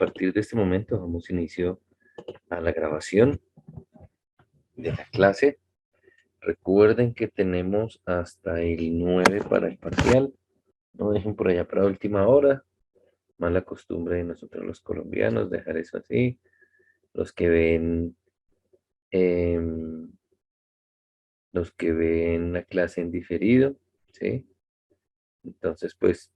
partir de este momento damos inicio a la grabación de la clase. Recuerden que tenemos hasta el 9 para el parcial. No dejen por allá para última hora. Mala costumbre de nosotros los colombianos dejar eso así. Los que ven, em, los que ven la clase en diferido, ¿sí? Entonces, pues,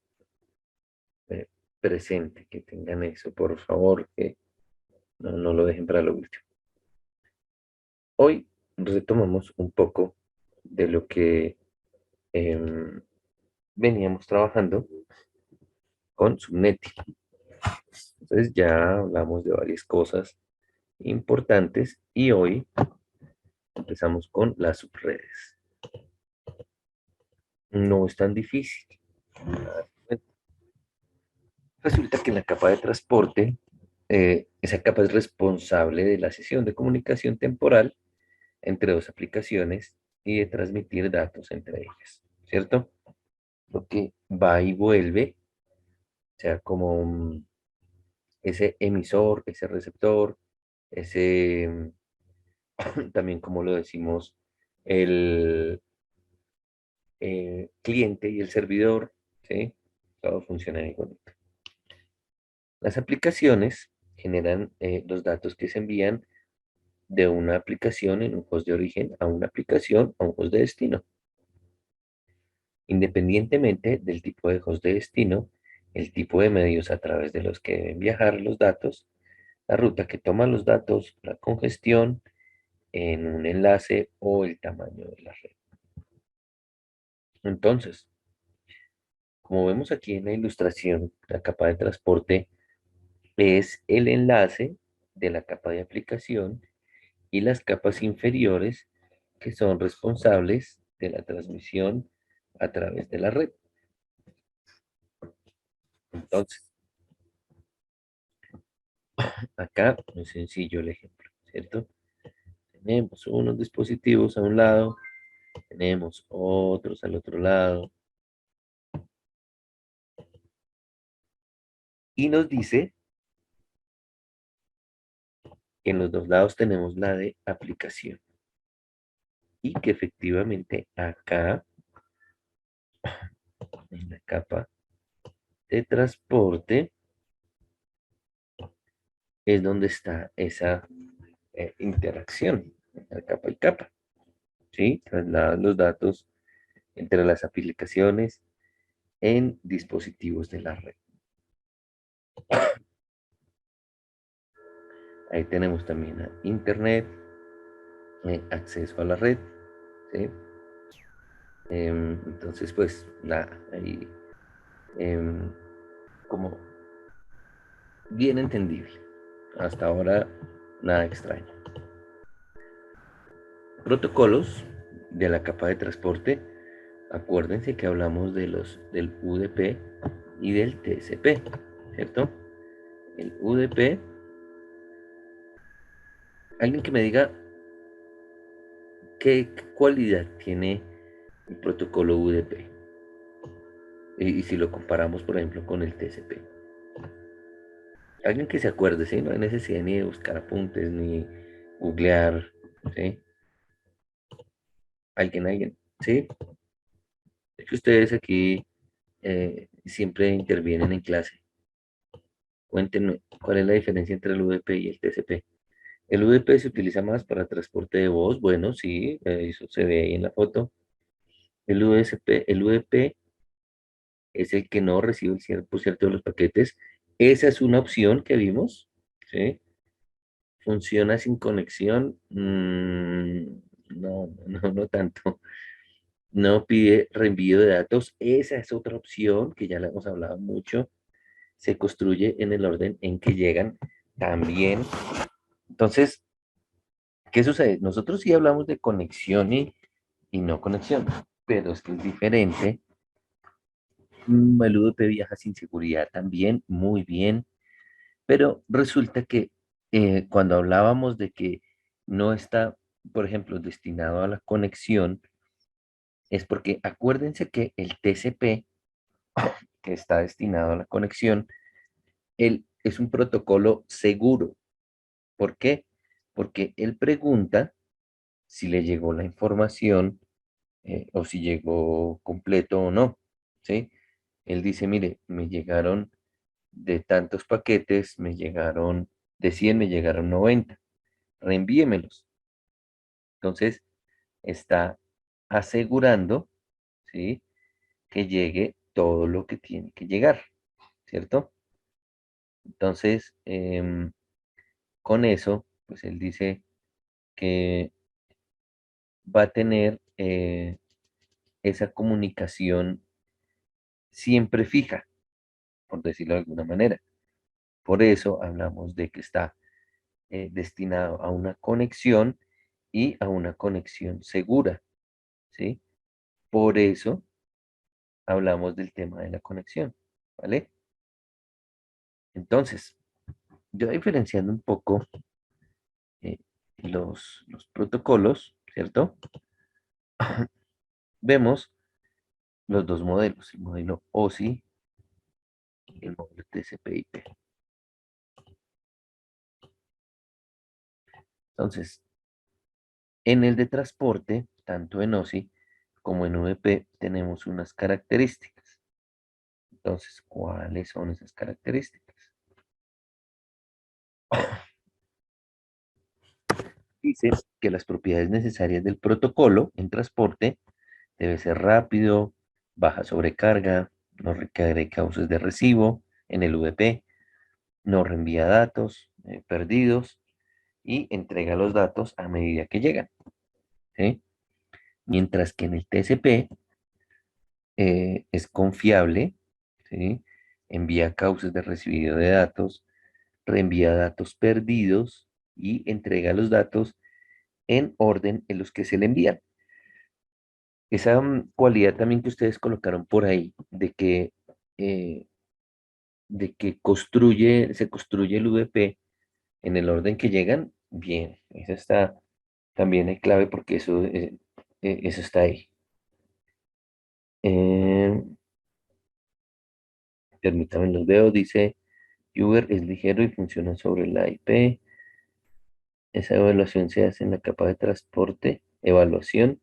eh, presente, que tengan eso, por favor, que no lo dejen para lo último. Hoy retomamos un poco de lo que em, veníamos trabajando con Subnetti. Entonces ya hablamos de varias cosas importantes y hoy empezamos con las subredes. No es tan difícil. Resulta que en la capa de transporte, esa capa es responsable de la sesión de comunicación temporal entre dos aplicaciones y de transmitir datos entre ellas, ¿cierto? Lo que va y vuelve, o sea, como ese emisor, ese receptor, ese, también como lo decimos, el cliente y el servidor, ¿sí? Todo funciona igualmente. Las aplicaciones generan los datos que se envían de una aplicación en un host de origen a una aplicación a un host de destino. Independientemente del tipo de host de destino, el tipo de medios a través de los que deben viajar los datos, la ruta que toma los datos, la congestión en un enlace o el tamaño de la red. Entonces, como vemos aquí en la ilustración, la capa de transporte es el enlace de la capa de aplicación y las capas inferiores que son responsables de la transmisión a través de la red. Entonces, acá es sencillo el ejemplo, ¿cierto? Tenemos unos dispositivos a un lado, tenemos otros al otro lado, y nos dice que en los dos lados tenemos la de aplicación. Y que efectivamente acá, en la capa de transporte, es donde está esa interacción entre capa y capa, ¿sí? Trasladan los datos entre las aplicaciones en dispositivos de la red. Ahí tenemos también a Internet, acceso a la red, ¿sí? Entonces, pues, nada, ahí como bien entendible. Hasta ahora, nada extraño. Protocolos de la capa de transporte. Acuérdense que hablamos de del UDP y del TCP, ¿cierto? El UDP, alguien que me diga qué cualidad tiene el protocolo UDP. Y si lo comparamos, por ejemplo, con el TCP. Alguien que se acuerde, ¿sí? No hay necesidad ni de buscar apuntes, ni googlear, ¿sí? Alguien, ¿sí? Es que ustedes aquí siempre intervienen en clase. Cuéntenme, ¿cuál es la diferencia entre el UDP y el TCP? El UDP se utiliza más para transporte de voz, bueno, sí, eso se ve ahí en la foto. El UDP es el que no recibe el 100% de los paquetes. Esa es una opción que vimos, ¿sí? Funciona sin conexión, no tanto. No pide reenvío de datos, esa es otra opción que ya le hemos hablado mucho. Se construye en el orden en que llegan también. Entonces, ¿qué sucede? Nosotros sí hablamos de conexión y no conexión, pero es que es diferente. El UDP viaja sin seguridad también, muy bien, pero resulta que cuando hablábamos de que no está, por ejemplo, destinado a la conexión, es porque acuérdense que el TCP, que está destinado a la conexión, es un protocolo seguro. ¿Por qué? Porque él pregunta si le llegó la información o si llegó completo o no, ¿sí? Él dice, mire, me llegaron de tantos paquetes, me llegaron de 100, me llegaron 90, reenvíemelos. Entonces, está asegurando, ¿sí? Que llegue todo lo que tiene que llegar, ¿cierto? Entonces, con eso, pues él dice que va a tener esa comunicación siempre fija, por decirlo de alguna manera. Por eso hablamos de que está destinado a una conexión y a una conexión segura, ¿sí? Por eso hablamos del tema de la conexión, ¿vale? Entonces, yo diferenciando un poco eh, los protocolos, ¿cierto? Vemos los dos modelos, el modelo OSI y el modelo TCP/IP. Entonces, en el de transporte, tanto en OSI como en UDP, tenemos unas características. Entonces, ¿cuáles son esas características? Dice que las propiedades necesarias del protocolo en transporte debe ser rápido, baja sobrecarga, no requiere cauces de recibo en el UDP, no reenvía datos perdidos y entrega los datos a medida que llegan, ¿sí? Mientras que en el TCP es confiable, ¿sí? Envía cauces de recibido de datos, reenvía datos perdidos y entrega los datos en orden en los que se le envían. Esa cualidad también que ustedes colocaron por ahí, eh, de que se construye el UDP en el orden que llegan, bien, eso está también es clave porque eso está ahí. Eh, Permítanme los veo, dice, Uber es ligero y funciona sobre la IP. Esa evaluación se hace en la capa de transporte, evaluación.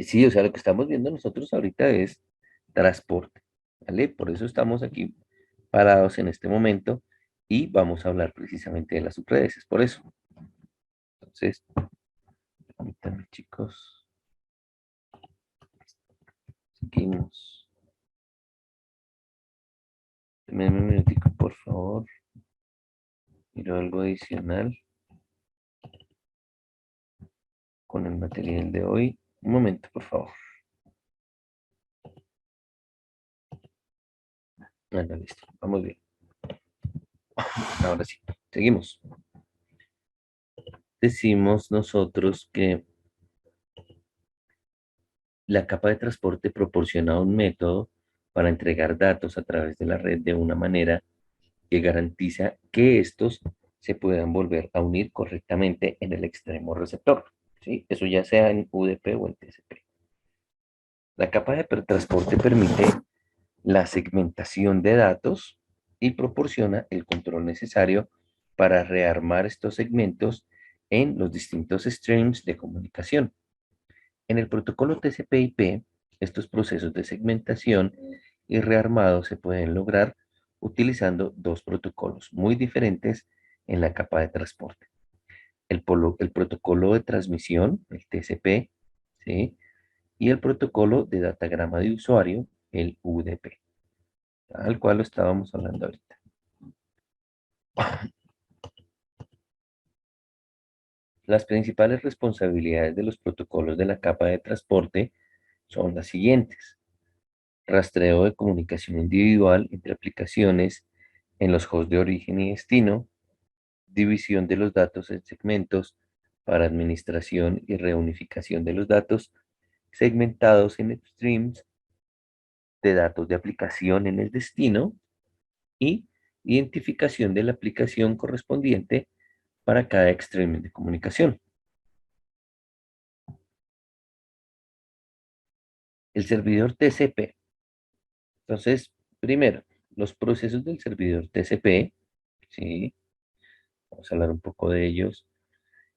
Sí, o sea, lo que estamos viendo nosotros ahorita es transporte, ¿vale? Por eso estamos aquí parados en este momento y vamos a hablar precisamente de las subredes, es por eso. Entonces, permítanme, chicos, seguimos. Denme un minutico, por favor. Miro algo adicional con el material de hoy. Un momento, por favor. Bueno, listo, vamos bien. Ahora sí, seguimos. Decimos nosotros que la capa de transporte proporciona un método para entregar datos a través de la red de una manera que garantiza que estos se puedan volver a unir correctamente en el extremo receptor, ¿sí? Eso ya sea en UDP o en TCP. La capa de transporte permite la segmentación de datos y proporciona el control necesario para rearmar estos segmentos en los distintos streams de comunicación. En el protocolo TCP/IP, estos procesos de segmentación y rearmado se pueden lograr utilizando dos protocolos muy diferentes en la capa de transporte. El protocolo de transmisión, el TCP, ¿sí? Y el protocolo de datagrama de usuario, el UDP, al cual lo estábamos hablando ahorita. Las principales responsabilidades de los protocolos de la capa de transporte son las siguientes: rastreo de comunicación individual entre aplicaciones en los hosts de origen y destino, división de los datos en segmentos para administración y reunificación de los datos segmentados en streams de datos de aplicación en el destino y identificación de la aplicación correspondiente para cada stream de comunicación. El servidor TCP. Entonces, primero, los procesos del servidor TCP, ¿sí? Vamos a hablar un poco de ellos.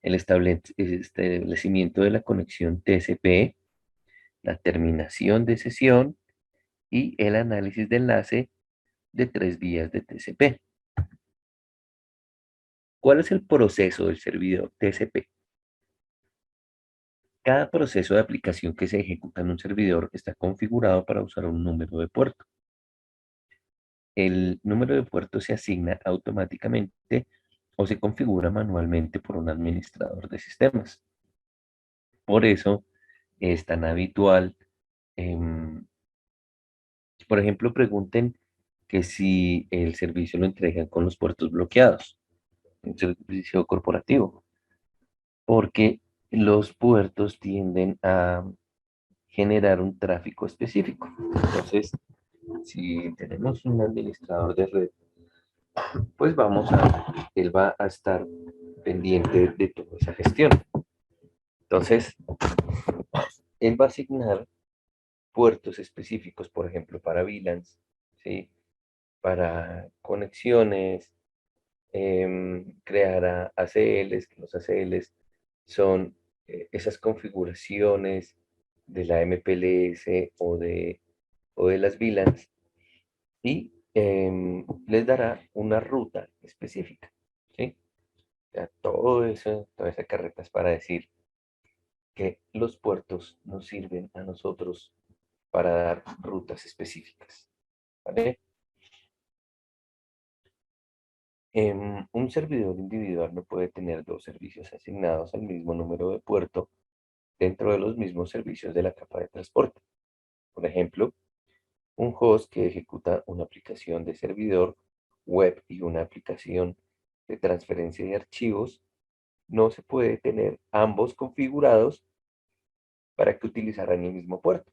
El establecimiento de la conexión TCP, la terminación de sesión y el análisis de enlace de 3 vías de TCP. ¿Cuál es el proceso del servidor TCP? Cada proceso de aplicación que se ejecuta en un servidor está configurado para usar un número de puerto. El número de puerto se asigna automáticamente o se configura manualmente por un administrador de sistemas. Por eso es tan habitual, em, por ejemplo, pregunten que si el servicio lo entregan con los puertos bloqueados, un servicio corporativo, porque los puertos tienden a generar un tráfico específico. Entonces, si tenemos un administrador de red, pues él va a estar pendiente de toda esa gestión. Entonces, él va a asignar puertos específicos, por ejemplo, para VLANs, ¿sí? Para conexiones, crear ACLs, que los ACLs son esas configuraciones de la MPLS o de las VLANs y les dará una ruta específica, ¿sí? O sea, todo eso, toda esa carreta es para decir que los puertos nos sirven a nosotros para dar rutas específicas, ¿vale? Un servidor individual no puede tener dos servicios asignados al mismo número de puerto dentro de los mismos servicios de la capa de transporte. Por ejemplo, un host que ejecuta una aplicación de servidor web y una aplicación de transferencia de archivos, no se puede tener ambos configurados para que utilizaran el mismo puerto.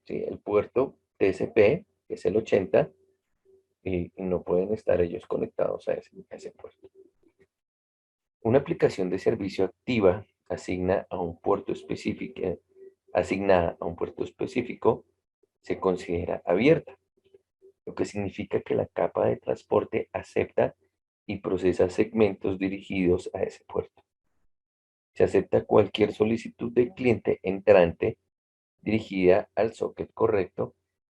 ¿Sí? El puerto TCP es el 80 y no pueden estar ellos conectados a ese puerto. Una aplicación de servicio activa asignada a un puerto específico se considera abierta, lo que significa que la capa de transporte acepta y procesa segmentos dirigidos a ese puerto. Se acepta cualquier solicitud del cliente entrante dirigida al socket correcto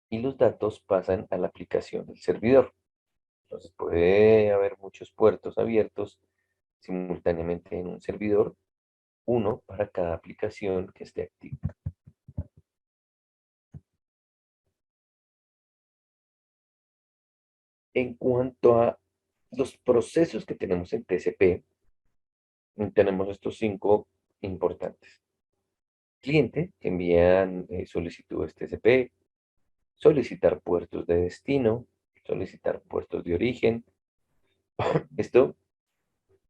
y los datos pasan a la aplicación del servidor. Entonces puede haber muchos puertos abiertos simultáneamente en un servidor, uno para cada aplicación que esté activa. En cuanto a los procesos que tenemos en TCP, tenemos estos 5 importantes. Cliente, que envían solicitudes TCP, solicitar puertos de destino, solicitar puertos de origen. Esto,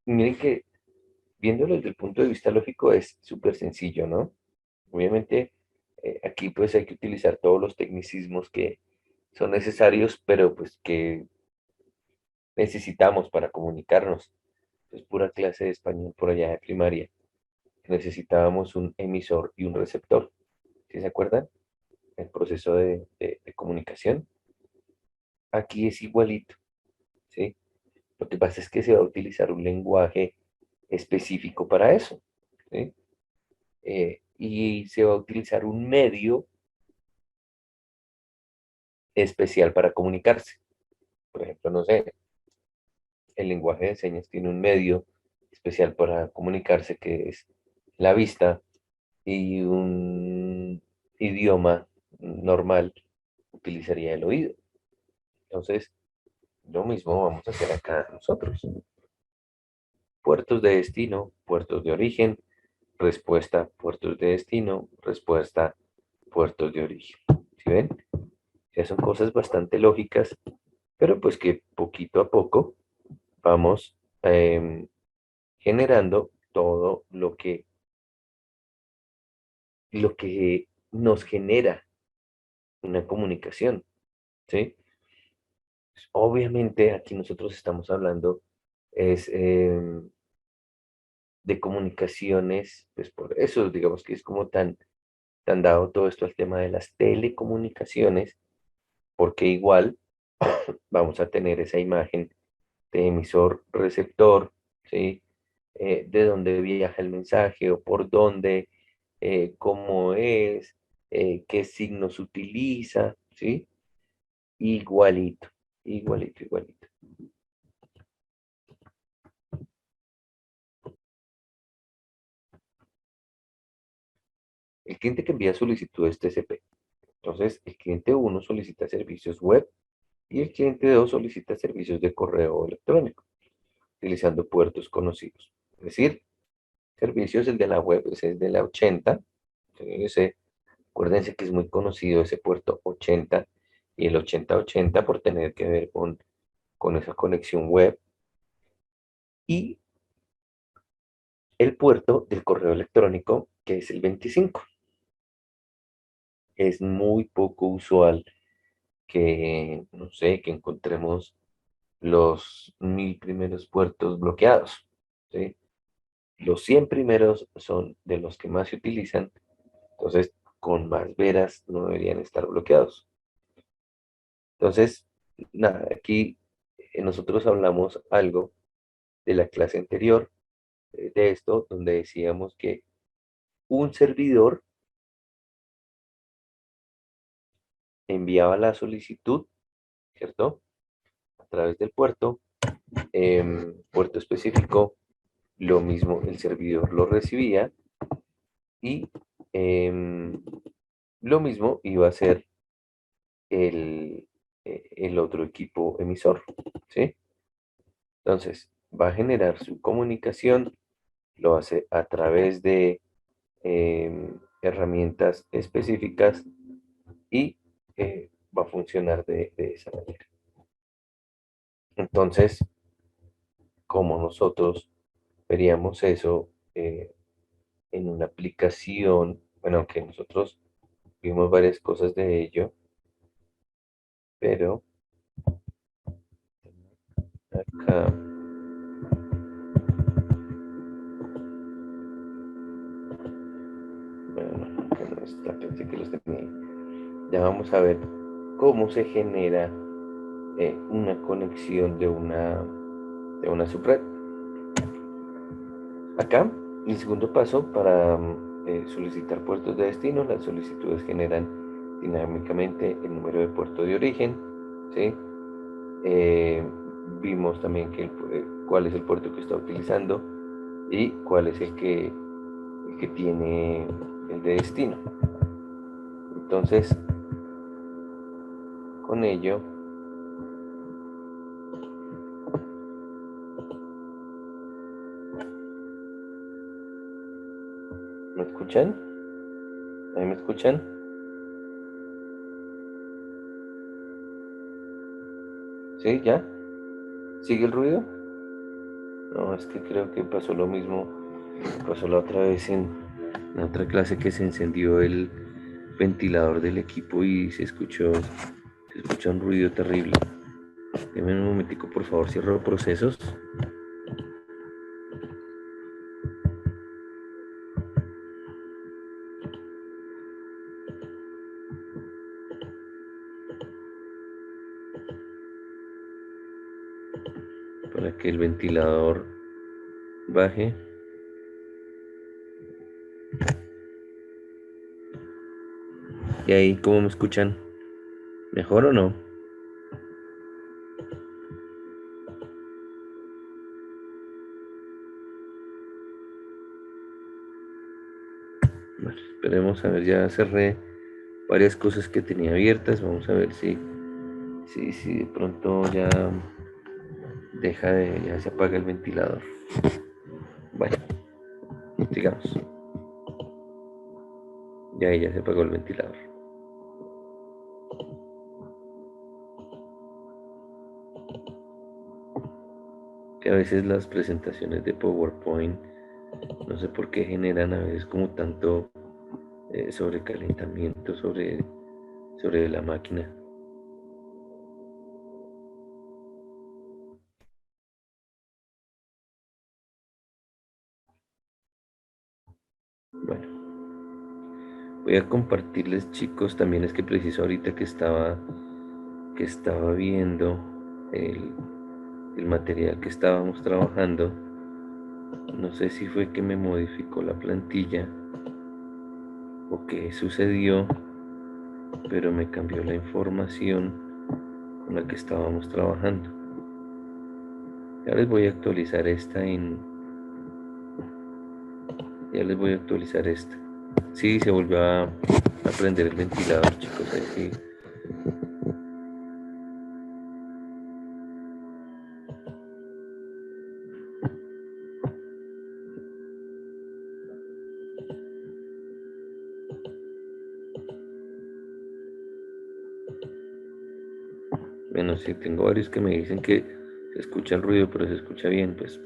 miren que viéndolo desde el punto de vista lógico es súper sencillo, ¿no? Obviamente, aquí pues hay que utilizar todos los tecnicismos que son necesarios, pero pues que necesitamos para comunicarnos. Es pura clase de español por allá de primaria. Necesitábamos un emisor y un receptor. ¿Sí se acuerdan? El proceso de comunicación. Aquí es igualito, ¿sí? Lo que pasa es que se va a utilizar un lenguaje específico para eso, ¿sí? Y se va a utilizar un medio especial para comunicarse. Por ejemplo, no sé, el lenguaje de señas tiene un medio especial para comunicarse que es la vista y un idioma normal utilizaría el oído. Entonces, lo mismo vamos a hacer acá nosotros. Puertos de destino, puertos de origen, respuesta, puertos de destino, respuesta, puertos de origen. ¿Sí ven? Ya son cosas bastante lógicas, pero pues que poquito a poco vamos generando todo lo que nos genera una comunicación, ¿sí? Obviamente aquí nosotros estamos hablando es de comunicaciones, pues por eso digamos que es como tan dado todo esto al tema de las telecomunicaciones, porque igual vamos a tener esa imagen de emisor-receptor, ¿sí? De dónde viaja el mensaje o por dónde, cómo es, qué signos utiliza, ¿sí? Igualito, igualito, igualito. El cliente que envía solicitudes TCP. Entonces, el cliente uno solicita servicios web y el cliente 2 solicita servicios de correo electrónico, utilizando puertos conocidos. Es decir, servicios, el de la web ese es de la 80. Ese, acuérdense que es muy conocido ese puerto 80 y el 8080 por tener que ver con esa conexión web. Y el puerto del correo electrónico, que es el 25. Es muy poco usual que, no sé, que encontremos los 1000 primeros puertos bloqueados, ¿sí? Los 100 primeros son de los que más se utilizan, entonces con más veras no deberían estar bloqueados. Entonces, nada, aquí nosotros hablamos algo de la clase anterior, de esto, donde decíamos que un servidor enviaba la solicitud, ¿cierto? A través del puerto, puerto específico, lo mismo el servidor lo recibía y lo mismo iba a ser el otro equipo emisor, ¿sí? Entonces, va a generar su comunicación, lo hace a través de herramientas específicas y va a funcionar de esa manera. Entonces, como nosotros veríamos eso en una aplicación, bueno, aunque nosotros vimos varias cosas de ello, pero acá, bueno, acá no está, pensé que los tenía. Ya vamos a ver cómo se genera una conexión de una subred. Acá, el segundo paso para solicitar puertos de destino, las solicitudes generan dinámicamente el número de puerto de origen, ¿sí? Eh, Vimos también cuál es el puerto que está utilizando y cuál es el que tiene el de destino. Entonces, con ello, ¿me escuchan? ¿Ahí me escuchan? ¿Sí? ¿Ya? ¿Sigue el ruido? No, es que creo que pasó lo mismo, pasó la otra vez en la otra clase que se encendió el ventilador del equipo y se escucha un ruido terrible. Deme un momentico, por favor, cierro procesos para que el ventilador baje. Y ahí, ¿cómo me escuchan? ¿Mejor o no? Bueno, esperemos a ver, ya cerré varias cosas que tenía abiertas. Vamos a ver si de pronto ya se apaga el ventilador. Bueno, sigamos. Ya se apagó el ventilador. Que a veces las presentaciones de PowerPoint, no sé por qué generan a veces como tanto sobrecalentamiento sobre la máquina. Bueno, voy a compartirles, chicos, también es que preciso ahorita que estaba que estaba viendo el material que estábamos trabajando, no sé si fue que me modificó la plantilla o qué sucedió, pero me cambió la información con la que estábamos trabajando. Ya les voy a actualizar ya les voy a actualizar esta. Sí, se volvió a prender el ventilador, chicos, ahí sí. Bueno, sí, tengo varios que me dicen que se escucha el ruido, pero se escucha bien, pues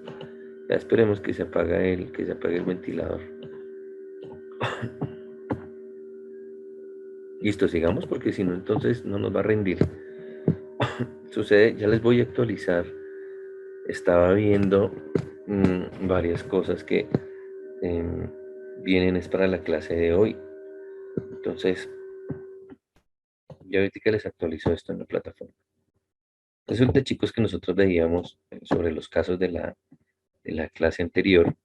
ya esperemos que que se apague el ventilador. Listo, sigamos porque si no, entonces no nos va a rendir. Sucede, ya les voy a actualizar. Estaba viendo varias cosas que em, vienen es para la clase de hoy. Entonces, ya ahorita les actualizo esto en la plataforma. Resulta, chicos, que nosotros veíamos sobre los casos de la clase anterior,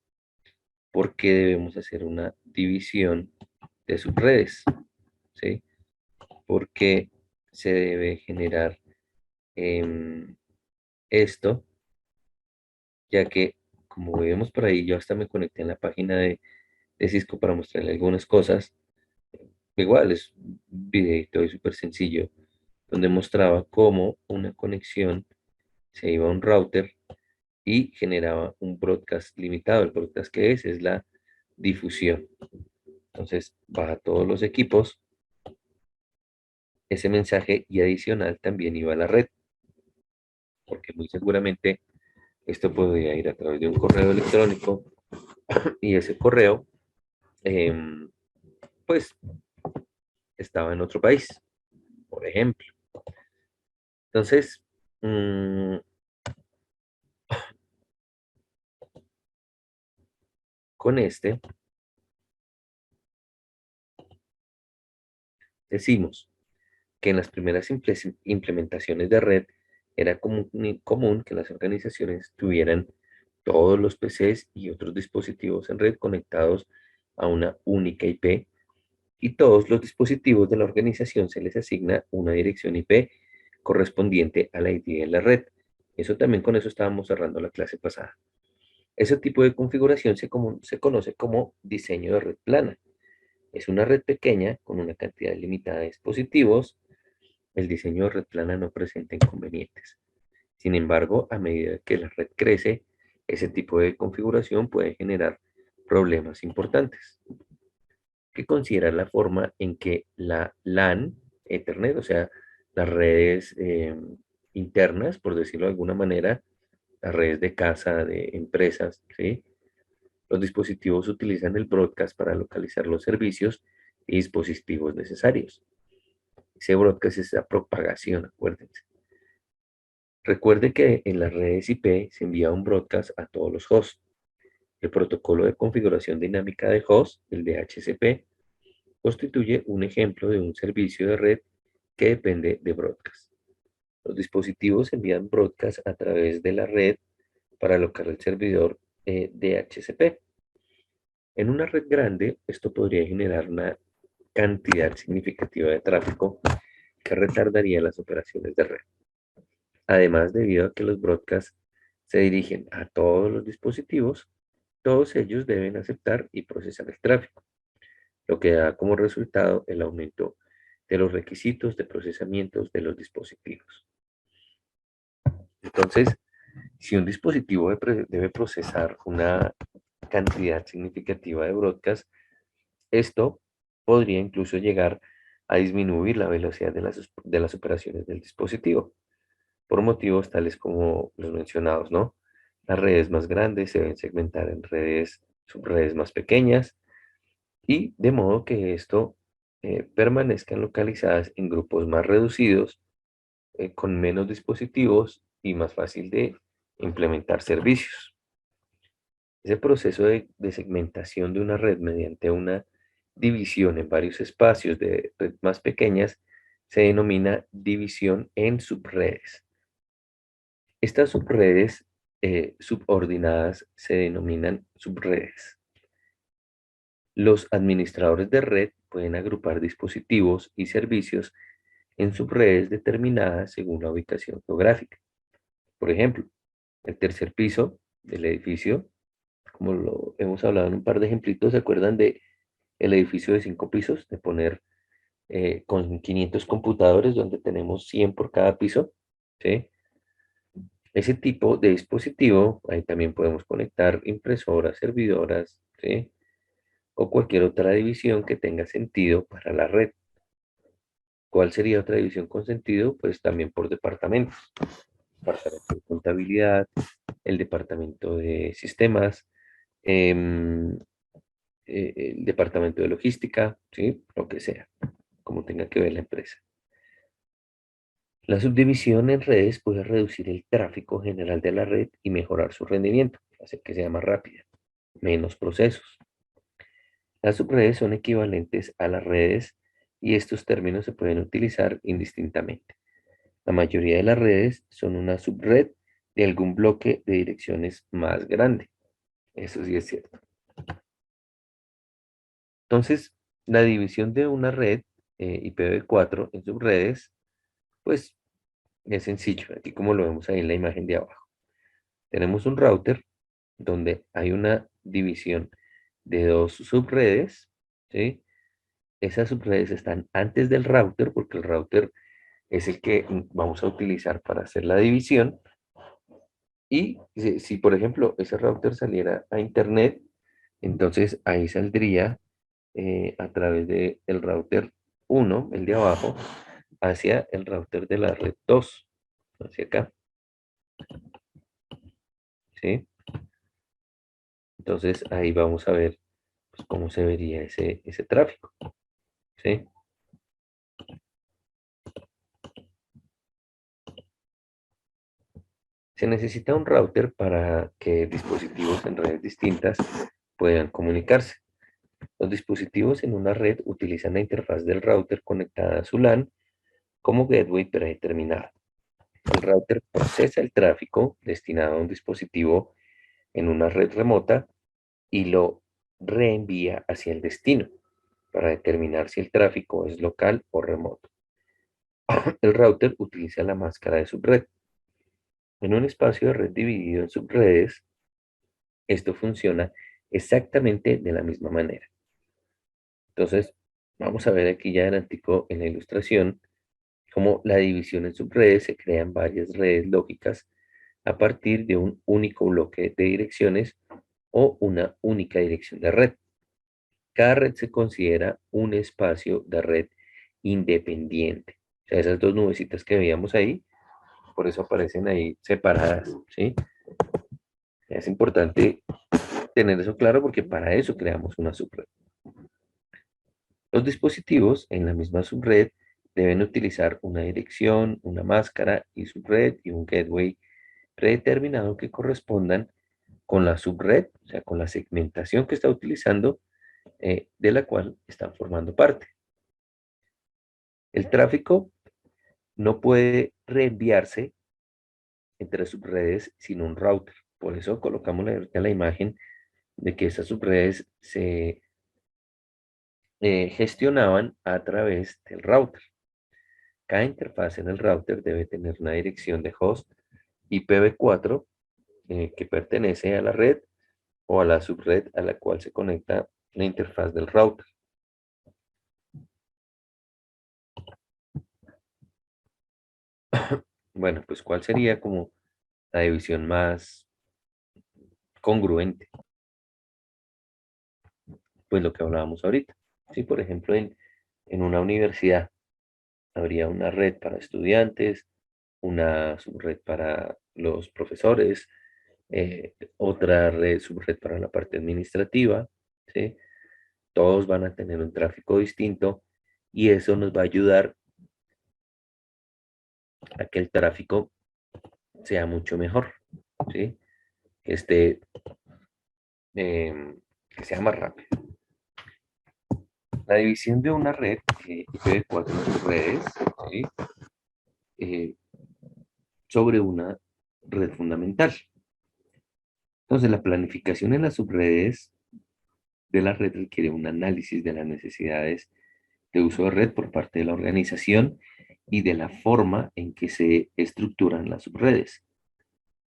por qué debemos hacer una división de subredes, ¿sí? Porque se debe generar esto, ya que, como vemos por ahí, yo hasta me conecté en la página de Cisco para mostrarle algunas cosas. Igual es un videito y súper sencillo, donde mostraba cómo una conexión se iba a un router y generaba un broadcast limitado. El broadcast que es la difusión. Entonces va a todos los equipos ese mensaje y adicional también iba a la red, porque muy seguramente esto podría ir a través de un correo electrónico y ese correo em, pues estaba en otro país, por ejemplo. Entonces, con este decimos que en las primeras implementaciones de red era común que las organizaciones tuvieran todos los PCs y otros dispositivos en red conectados a una única IP y todos los dispositivos de la organización se les asigna una dirección IP correspondiente a la ID de la red. Eso también con eso estábamos cerrando la clase pasada. Ese tipo de configuración se conoce como diseño de red plana. Es una red pequeña con una cantidad limitada de dispositivos. El diseño de red plana no presenta inconvenientes. Sin embargo, a medida que la red crece, ese tipo de configuración puede generar problemas importantes, que considera la forma en que la LAN, Ethernet, o sea, las redes internas, por decirlo de alguna manera, las redes de casa, de empresas, ¿sí? Los dispositivos utilizan el broadcast para localizar los servicios y dispositivos necesarios. Ese broadcast es la propagación, acuérdense. Recuerde que en las redes IP se envía un broadcast a todos los hosts. El protocolo de configuración dinámica de host, el DHCP, constituye un ejemplo de un servicio de red que depende de broadcast. Los dispositivos envían broadcast a través de la red para alocar el servidor DHCP. En una red grande, esto podría generar una cantidad significativa de tráfico que retardaría las operaciones de red. Además, debido a que los broadcasts se dirigen a todos los dispositivos, todos ellos deben aceptar y procesar el tráfico, lo que da como resultado el aumento de los requisitos de procesamiento de los dispositivos. Entonces, si un dispositivo debe procesar una cantidad significativa de broadcast, esto podría incluso llegar a disminuir la velocidad de las operaciones del dispositivo, por motivos tales como los mencionados, ¿no? Las redes más grandes se deben segmentar en subredes más pequeñas y de modo que esto permanezcan localizadas en grupos más reducidos, con menos dispositivos y más fácil de implementar servicios. Ese proceso de segmentación de una red mediante una división en varios espacios de red más pequeñas se denomina división en subredes. Estas subredes subordinadas se denominan subredes. Los administradores de red pueden agrupar dispositivos y servicios en subredes determinadas según la ubicación geográfica. Por ejemplo, el tercer piso del edificio, como lo hemos hablado en un par de ejemplitos, ¿se acuerdan de el edificio de 5 pisos? De poner con 500 computadores donde tenemos 100 por cada piso, ¿sí? Ese tipo de dispositivo, ahí también podemos conectar impresoras, servidoras, ¿sí? O cualquier otra división que tenga sentido para la red. ¿Cuál sería otra división con sentido? Pues también por departamentos. Departamento de contabilidad, el departamento de sistemas, em, el departamento de logística, ¿sí? Lo que sea, como tenga que ver la empresa. La subdivisión en redes puede reducir el tráfico general de la red y mejorar su rendimiento, hacer que sea más rápida, menos procesos. Las subredes son equivalentes a las redes y estos términos se pueden utilizar indistintamente. La mayoría de las redes son una subred de algún bloque de direcciones más grande. Eso sí es cierto. Entonces, la división de una red IPv4 en subredes, pues es sencillo. Aquí como lo vemos ahí en la imagen de abajo. Tenemos un router donde hay una división de dos subredes, ¿sí? Esas subredes están antes del router porque el router es el que vamos a utilizar para hacer la división. Y si, por ejemplo, ese router saliera a internet, entonces ahí saldría a través del router 1, el de abajo, hacia el router de la red 2, hacia acá, ¿sí? Entonces ahí vamos a ver pues, cómo se vería ese tráfico, ¿sí? Se necesita un router para que dispositivos en redes distintas puedan comunicarse. Los dispositivos en una red utilizan la interfaz del router conectada a su LAN como gateway predeterminado. El router procesa el tráfico destinado a un dispositivo en una red remota y lo reenvía hacia el destino para determinar si el tráfico es local o remoto. El router utiliza la máscara de subred. En un espacio de red dividido en subredes, esto funciona exactamente de la misma manera. Entonces, vamos a ver aquí ya adelantico en la ilustración cómo la división en subredes se crean varias redes lógicas a partir de un único bloque de direcciones o una única dirección de red. Cada red se considera un espacio de red independiente. O sea, esas dos nubecitas que veíamos ahí, por eso aparecen ahí separadas, ¿sí? Es importante tener eso claro porque para eso creamos una subred. Los dispositivos en la misma subred deben utilizar una dirección, una máscara y subred y un gateway predeterminado que correspondan con la subred, o sea, con la segmentación que está utilizando, de la cual están formando parte. El tráfico no puede reenviarse entre subredes sin un router. Por eso colocamos la imagen de que esas subredes se gestionaban a través del router. Cada interfaz en el router debe tener una dirección de host IPv4 que pertenece a la red o a la subred a la cual se conecta la interfaz del router. Bueno, pues ¿cuál sería como la división más congruente? Pues lo que hablábamos ahorita. Sí, por ejemplo, en una universidad habría una red para estudiantes, una subred para los profesores, otra red, subred para la parte administrativa, ¿sí? Todos van a tener un tráfico distinto y eso nos va a ayudar a que el tráfico sea mucho mejor, ¿sí? Que esté, que sea más rápido. La división de una red IPv4 en sus redes, ¿sí? Eh, sobre una red fundamental. Entonces, la planificación en las subredes de la red requiere un análisis de las necesidades de uso de red por parte de la organización y de la forma en que se estructuran las subredes.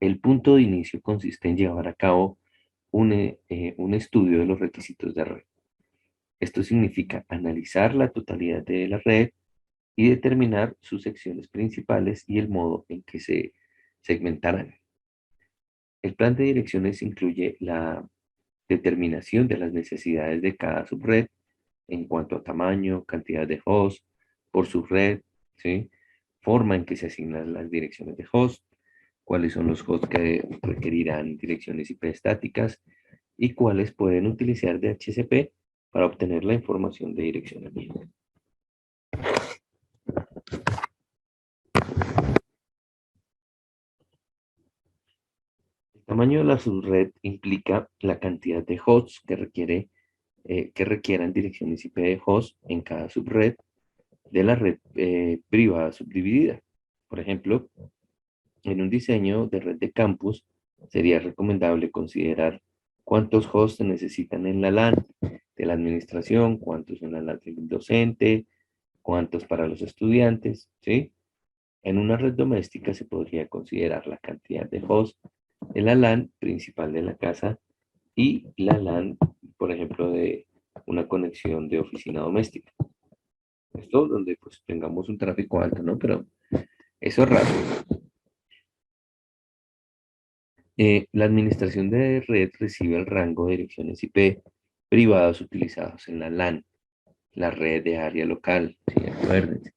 El punto de inicio consiste en llevar a cabo un estudio de los requisitos de red. Esto significa analizar la totalidad de la red y determinar sus secciones principales y el modo en que se segmentarán. El plan de direcciones incluye la determinación de las necesidades de cada subred en cuanto a tamaño, cantidad de hosts por subred, ¿sí? Forma en que se asignan las direcciones de host, cuáles son los hosts que requerirán direcciones IP estáticas y cuáles pueden utilizar DHCP para obtener la información de direccionamiento. El tamaño de la subred implica la cantidad de hosts que requieran direcciones IP de host en cada subred de la red privada subdividida. Por ejemplo, en un diseño de red de campus, sería recomendable considerar cuántos hosts se necesitan en la LAN de la administración, cuántos en la LAN del docente, cuántos para los estudiantes, ¿sí? En una red doméstica se podría considerar la cantidad de hosts de la LAN principal de la casa y la LAN, por ejemplo, de una conexión de oficina doméstica. Esto donde pues tengamos un tráfico alto, ¿no? Pero eso es raro. La administración de red recibe el rango de direcciones IP privadas utilizados en la LAN, la red de área local, ¿sí? Acuérdense.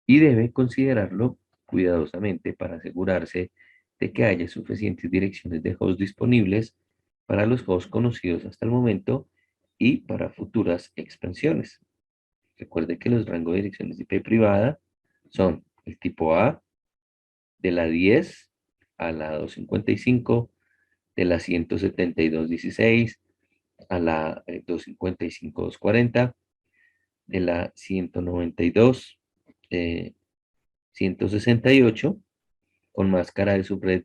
Y debe considerarlo cuidadosamente para asegurarse de que haya suficientes direcciones de host disponibles para los hosts conocidos hasta el momento y para futuras expansiones. Recuerde que los rangos de direcciones IP privada son el tipo A, de la 10 a la 255, de la 172.16 a la 255.240, de la 192, 168, con máscara de subred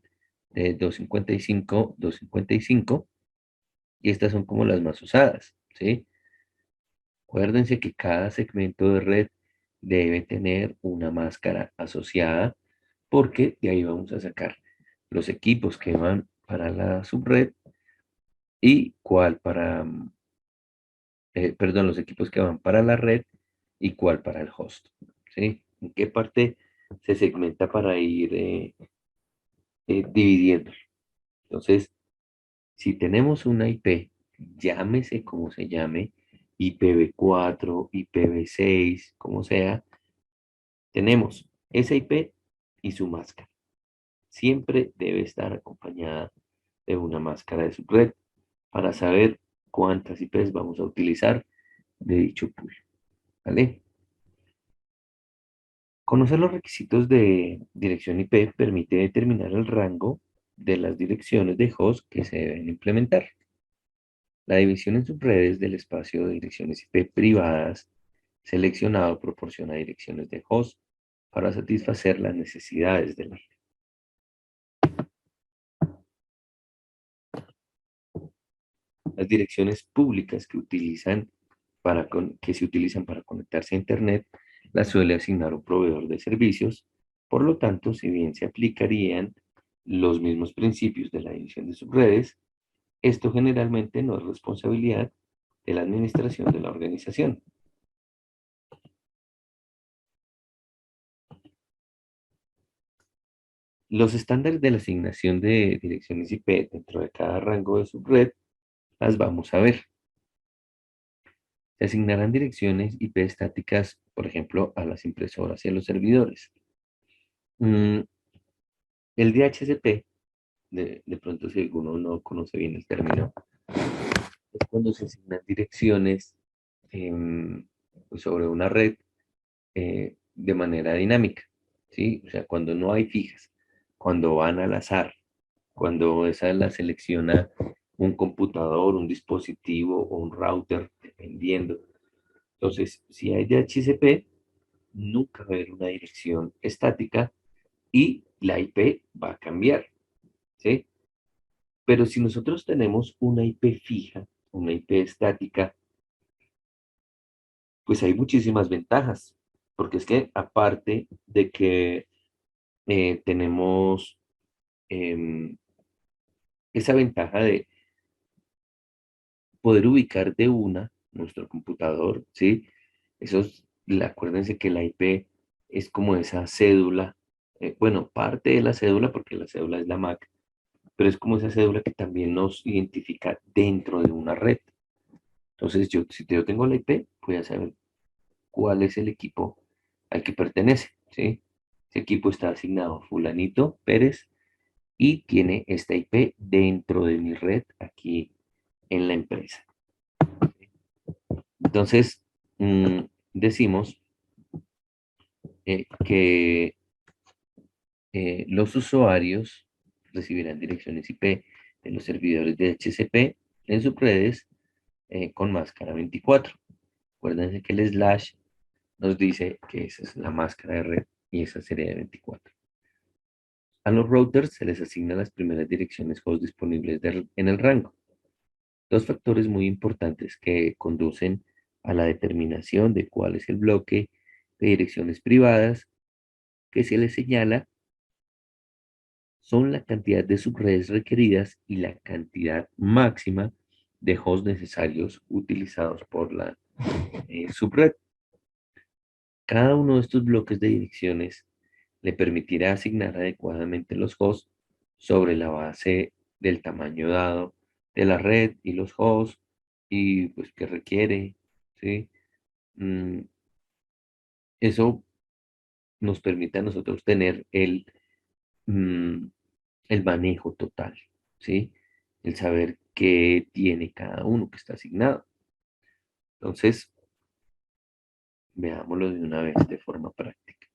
de 255, 255, y estas son como las más usadas, ¿sí? Acuérdense que cada segmento de red debe tener una máscara asociada porque de ahí vamos a sacar los equipos que van para la subred y cuál para, perdón, los equipos que van para la red y cuál para el host, ¿sí? ¿En qué parte se segmenta para ir dividiendo? Entonces, si tenemos una IP, llámese como se llame, IPv4, IPv6, como sea, tenemos esa IP y su máscara. Siempre debe estar acompañada de una máscara de subred para saber cuántas IPs vamos a utilizar de dicho pool, ¿vale? Conocer los requisitos de dirección IP permite determinar el rango de las direcciones de host que se deben implementar. La división en subredes del espacio de direcciones IP privadas seleccionado proporciona direcciones de host para satisfacer las necesidades de la red. Las direcciones públicas que se utilizan para conectarse a Internet las suele asignar un proveedor de servicios. Por lo tanto, si bien se aplicarían los mismos principios de la división de subredes, esto generalmente no es responsabilidad de la administración de la organización. Los estándares de la asignación de direcciones IP dentro de cada rango de subred las vamos a ver. Se asignarán direcciones IP estáticas, por ejemplo, a las impresoras y a los servidores. Mm, el DHCP, de pronto si alguno no conoce bien el término, es cuando se asignan direcciones pues, sobre una red de manera dinámica, ¿sí? O sea, cuando no hay fijas, cuando van al azar, cuando esa la selecciona un computador, un dispositivo o un router, dependiendo. Entonces, si hay DHCP, nunca va a haber una dirección estática y la IP va a cambiar, ¿sí? Pero si nosotros tenemos una IP fija, una IP estática, pues hay muchísimas ventajas, porque es que aparte de que tenemos em, esa ventaja de poder ubicar de una nuestro computador, ¿sí? Acuérdense que la IP es como esa cédula, bueno, parte de la cédula, porque la cédula es la MAC, pero es como esa cédula que también nos identifica dentro de una red. Entonces, si yo tengo la IP, voy a saber cuál es el equipo al que pertenece, ¿sí? Ese equipo está asignado a fulanito Pérez y tiene esta IP dentro de mi red aquí en la empresa. Entonces, mm, decimos que los usuarios recibirán direcciones IP de los servidores de HCP en sus redes con máscara 24. Acuérdense que el slash nos dice que esa es la máscara de red y esa sería de 24. A los routers se les asignan las primeras direcciones host disponibles en el rango. Dos factores muy importantes que conducen a la determinación de cuál es el bloque de direcciones privadas que se les señala son la cantidad de subredes requeridas y la cantidad máxima de hosts necesarios utilizados por la subred. Cada uno de estos bloques de direcciones le permitirá asignar adecuadamente los hosts sobre la base del tamaño dado de la red y los hosts y pues que requiere, ¿sí? Mm, Eso nos permite a nosotros tener mm, el manejo total, ¿sí? El saber qué tiene cada uno que está asignado. Entonces, veámoslo de una vez de forma práctica.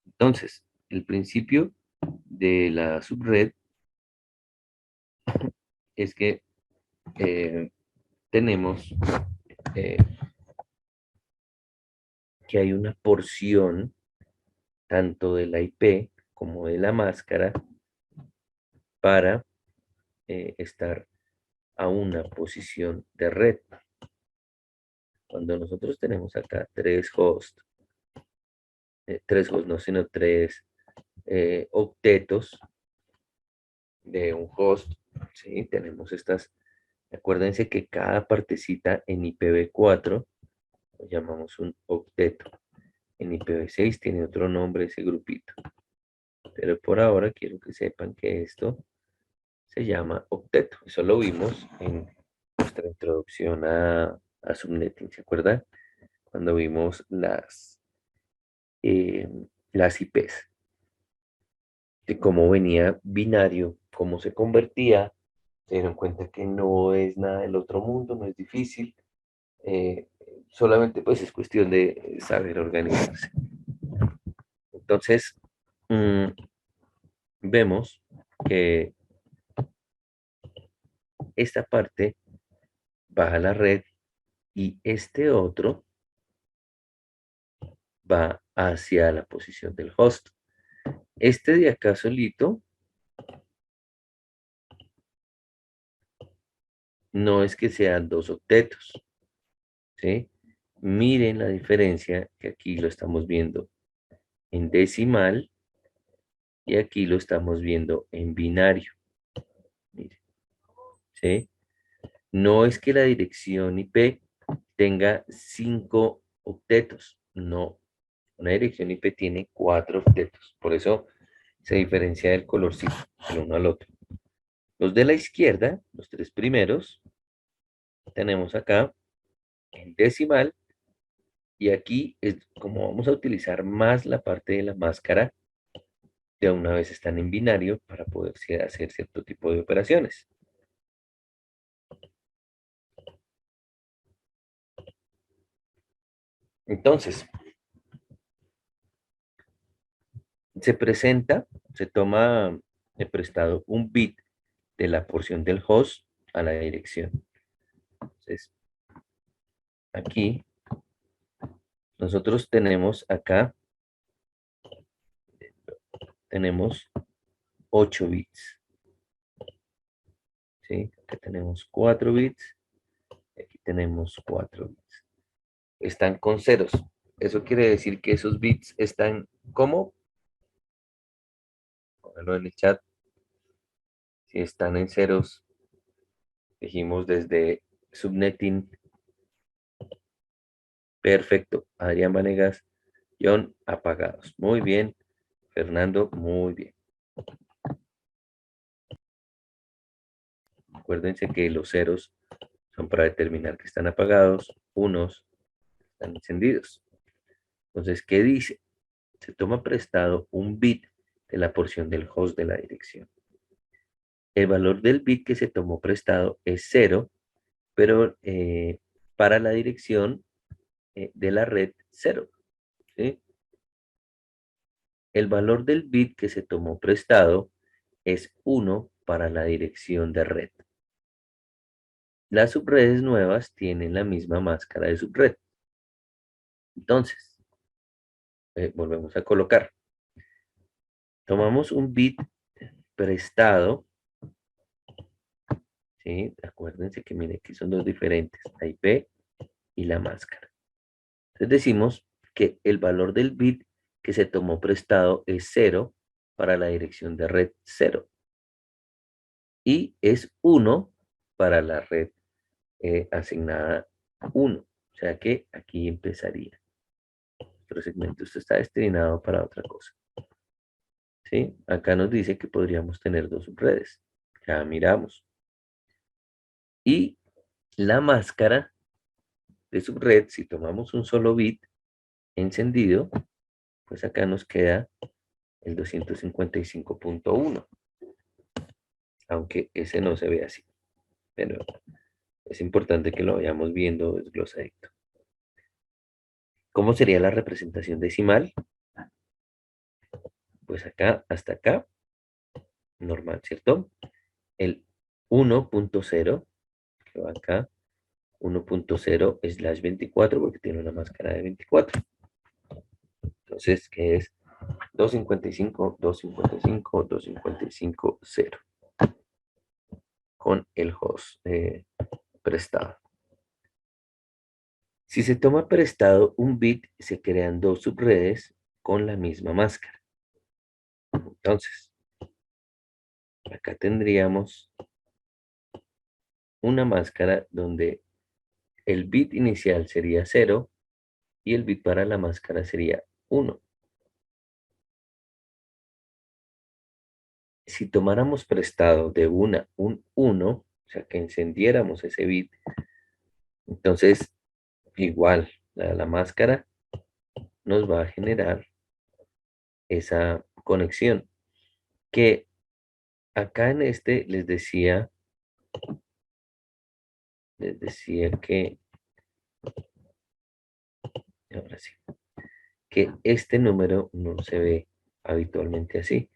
Entonces, el principio de la subred es que eh, tenemos eh, que hay una porción tanto de la IP como de la máscara para estar a una posición de red. Cuando nosotros tenemos acá tres hosts, no, sino tres octetos de un host, ¿sí? Tenemos estas, acuérdense que cada partecita en IPv4 lo llamamos un octeto. En IPv6 tiene otro nombre ese grupito. Pero por ahora quiero que sepan que esto se llama octeto. Eso lo vimos en nuestra introducción a Subnetting, ¿se acuerdan? Cuando vimos eh, las IPs, de cómo venía binario, cómo se convertía, se dieron cuenta que no es nada del otro mundo, no es difícil, eh, solamente pues es cuestión de saber organizarse. Entonces, mm, vemos que esta parte va a la red y este otro va hacia la posición del host. Este de acá solito no es que sean dos octetos, ¿sí? Miren la diferencia que aquí lo estamos viendo en decimal y aquí lo estamos viendo en binario. Miren, ¿sí? No es que la dirección IP tenga 5 octetos, no. Una dirección IP tiene 4 octetos, por eso se diferencia el colorcito del uno al otro. Los de la izquierda, los tres primeros, tenemos acá en decimal y aquí es como vamos a utilizar más la parte de la máscara, de una vez están en binario para poder hacer cierto tipo de operaciones. Entonces, se presenta, se toma de prestado un bit de la porción del host a la dirección. Entonces, aquí nosotros tenemos acá, tenemos 8 bits. ¿Sí? Acá tenemos 4 bits. Aquí tenemos 4 bits. Están con ceros. Eso quiere decir que esos bits están como, pónganlo en el chat, si están en ceros, dijimos desde subnetting. Perfecto. Adrián Vanegas, John, apagados. Muy bien. Fernando, muy bien. Acuérdense que los ceros son para determinar que están apagados, unos están encendidos. Entonces, ¿qué dice? Se toma prestado un bit de la porción del host de la dirección. El valor del bit que se tomó prestado es 0, pero para la dirección de la red 0. ¿Sí? El valor del bit que se tomó prestado es 1 para la dirección de red. Las subredes nuevas tienen la misma máscara de subred. Entonces, volvemos a colocar. Tomamos un bit prestado, ¿sí? Acuérdense que miren que son dos diferentes, la IP y la máscara. Entonces decimos que el valor del bit que se tomó prestado es 0 para la dirección de red 0 y es 1 para la red asignada 1. O sea que aquí empezaría. Nuestro segmento esto está destinado para otra cosa. ¿Sí? Acá nos dice que podríamos tener dos subredes. Ya miramos. Y la máscara de subred, si tomamos un solo bit encendido, pues acá nos queda el 255.1. Aunque ese no se ve así. Pero es importante que lo vayamos viendo desglosadito. ¿Cómo sería la representación decimal? Pues acá, hasta acá, normal, ¿cierto? El 1.0, que va acá, 1.0/24, porque tiene una máscara de 24. Entonces, ¿qué es? 255, 255, 255, 0. Con el host prestado. Si se toma prestado un bit, se crean dos subredes con la misma máscara. Entonces, acá tendríamos una máscara donde el bit inicial sería 0 y el bit para la máscara sería 1. Si tomáramos prestado de un 1, o sea que encendiéramos ese bit, entonces igual la máscara nos va a generar esa conexión que acá en este les decía que, ahora sí, que este número no se ve habitualmente así.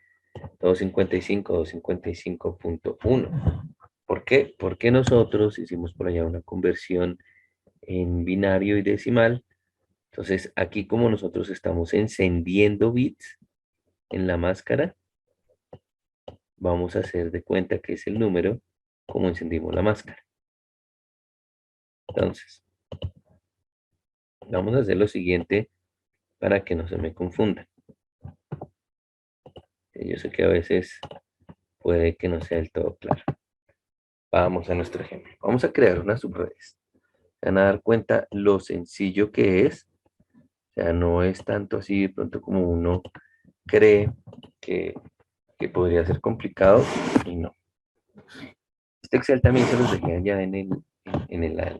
255, 255.1. ¿Por qué? Porque nosotros hicimos por allá una conversión en binario y decimal. Entonces, aquí como nosotros estamos encendiendo bits en la máscara, vamos a hacer de cuenta que es el número como encendimos la máscara. Entonces, vamos a hacer lo siguiente para que no se me confunda. Yo sé que a veces puede que no sea del todo claro. Vamos a nuestro ejemplo. Vamos a crear una subredes. Se van a dar cuenta lo sencillo que es. O sea, no es tanto así de pronto como uno cree que, que podría ser complicado y no. Este Excel también se los dejé allá en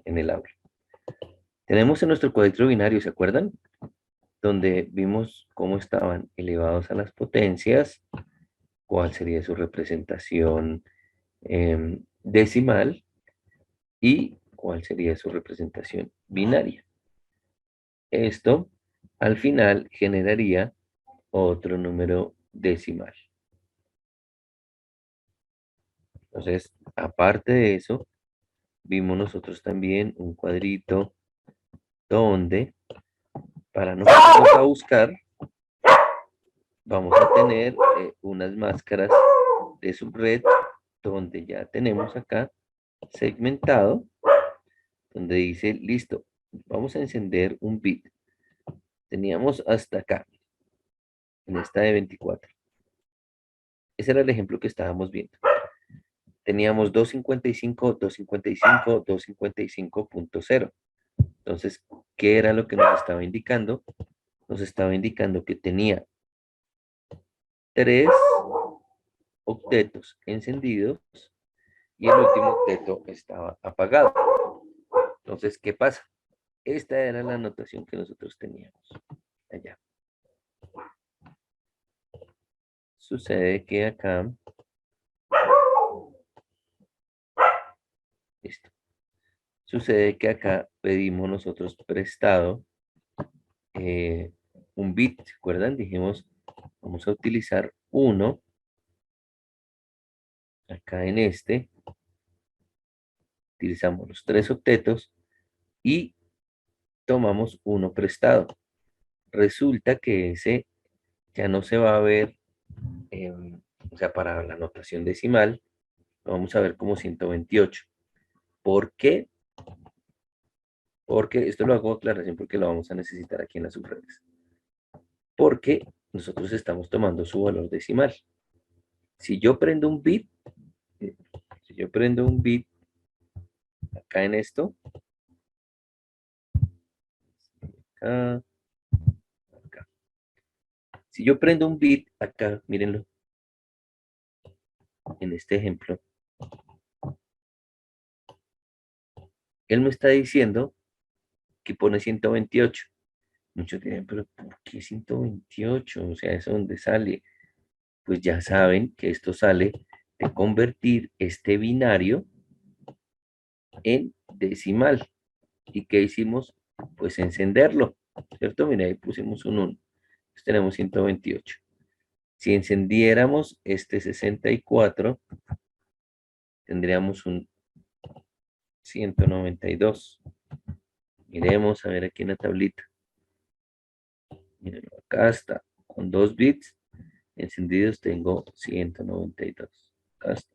el aula. Tenemos en nuestro cuadrito binario, ¿se acuerdan? Donde vimos cómo estaban elevados a las potencias, cuál sería su representación decimal y cuál sería su representación binaria. Esto al final generaría otro número decimal. Entonces, aparte de eso, vimos nosotros también un cuadrito donde para no ponernos a buscar, vamos a tener unas máscaras de subred donde ya tenemos acá segmentado, donde dice, listo, vamos a encender un bit. Teníamos hasta acá, en esta de 24. Ese era el ejemplo que estábamos viendo. Teníamos 255, 255, 255.0. Entonces, ¿qué era lo que nos estaba indicando? Nos estaba indicando que tenía 3 octetos encendidos y el último octeto estaba apagado. Entonces, ¿qué pasa? Esta era la anotación que nosotros teníamos allá. Sucede que acá, listo. Sucede que acá pedimos nosotros prestado un bit, ¿se acuerdan? Dijimos, vamos a utilizar uno acá en este, utilizamos los 3 octetos y tomamos uno prestado. Resulta que ese ya no se va a ver, o sea, para la notación decimal, lo vamos a ver como 128. ¿Por qué? Porque esto lo hago aclaración porque lo vamos a necesitar aquí en las subredes. Porque nosotros estamos tomando su valor decimal. Si yo prendo un bit, si yo prendo un bit acá en esto, acá, acá. Si yo prendo un bit acá, mírenlo, en este ejemplo, él me está diciendo que pone 128. Muchos dirán, pero ¿por qué 128? O sea, ¿eso dónde sale? Pues ya saben que esto sale de convertir este binario en decimal. ¿Y qué hicimos? Pues encenderlo, ¿cierto? Mira, ahí pusimos un 1. Entonces tenemos 128. Si encendiéramos este 64, tendríamos un 192. Miremos a ver aquí en la tablita. Miren, acá está. Con 2 bits encendidos tengo 192. Acá está.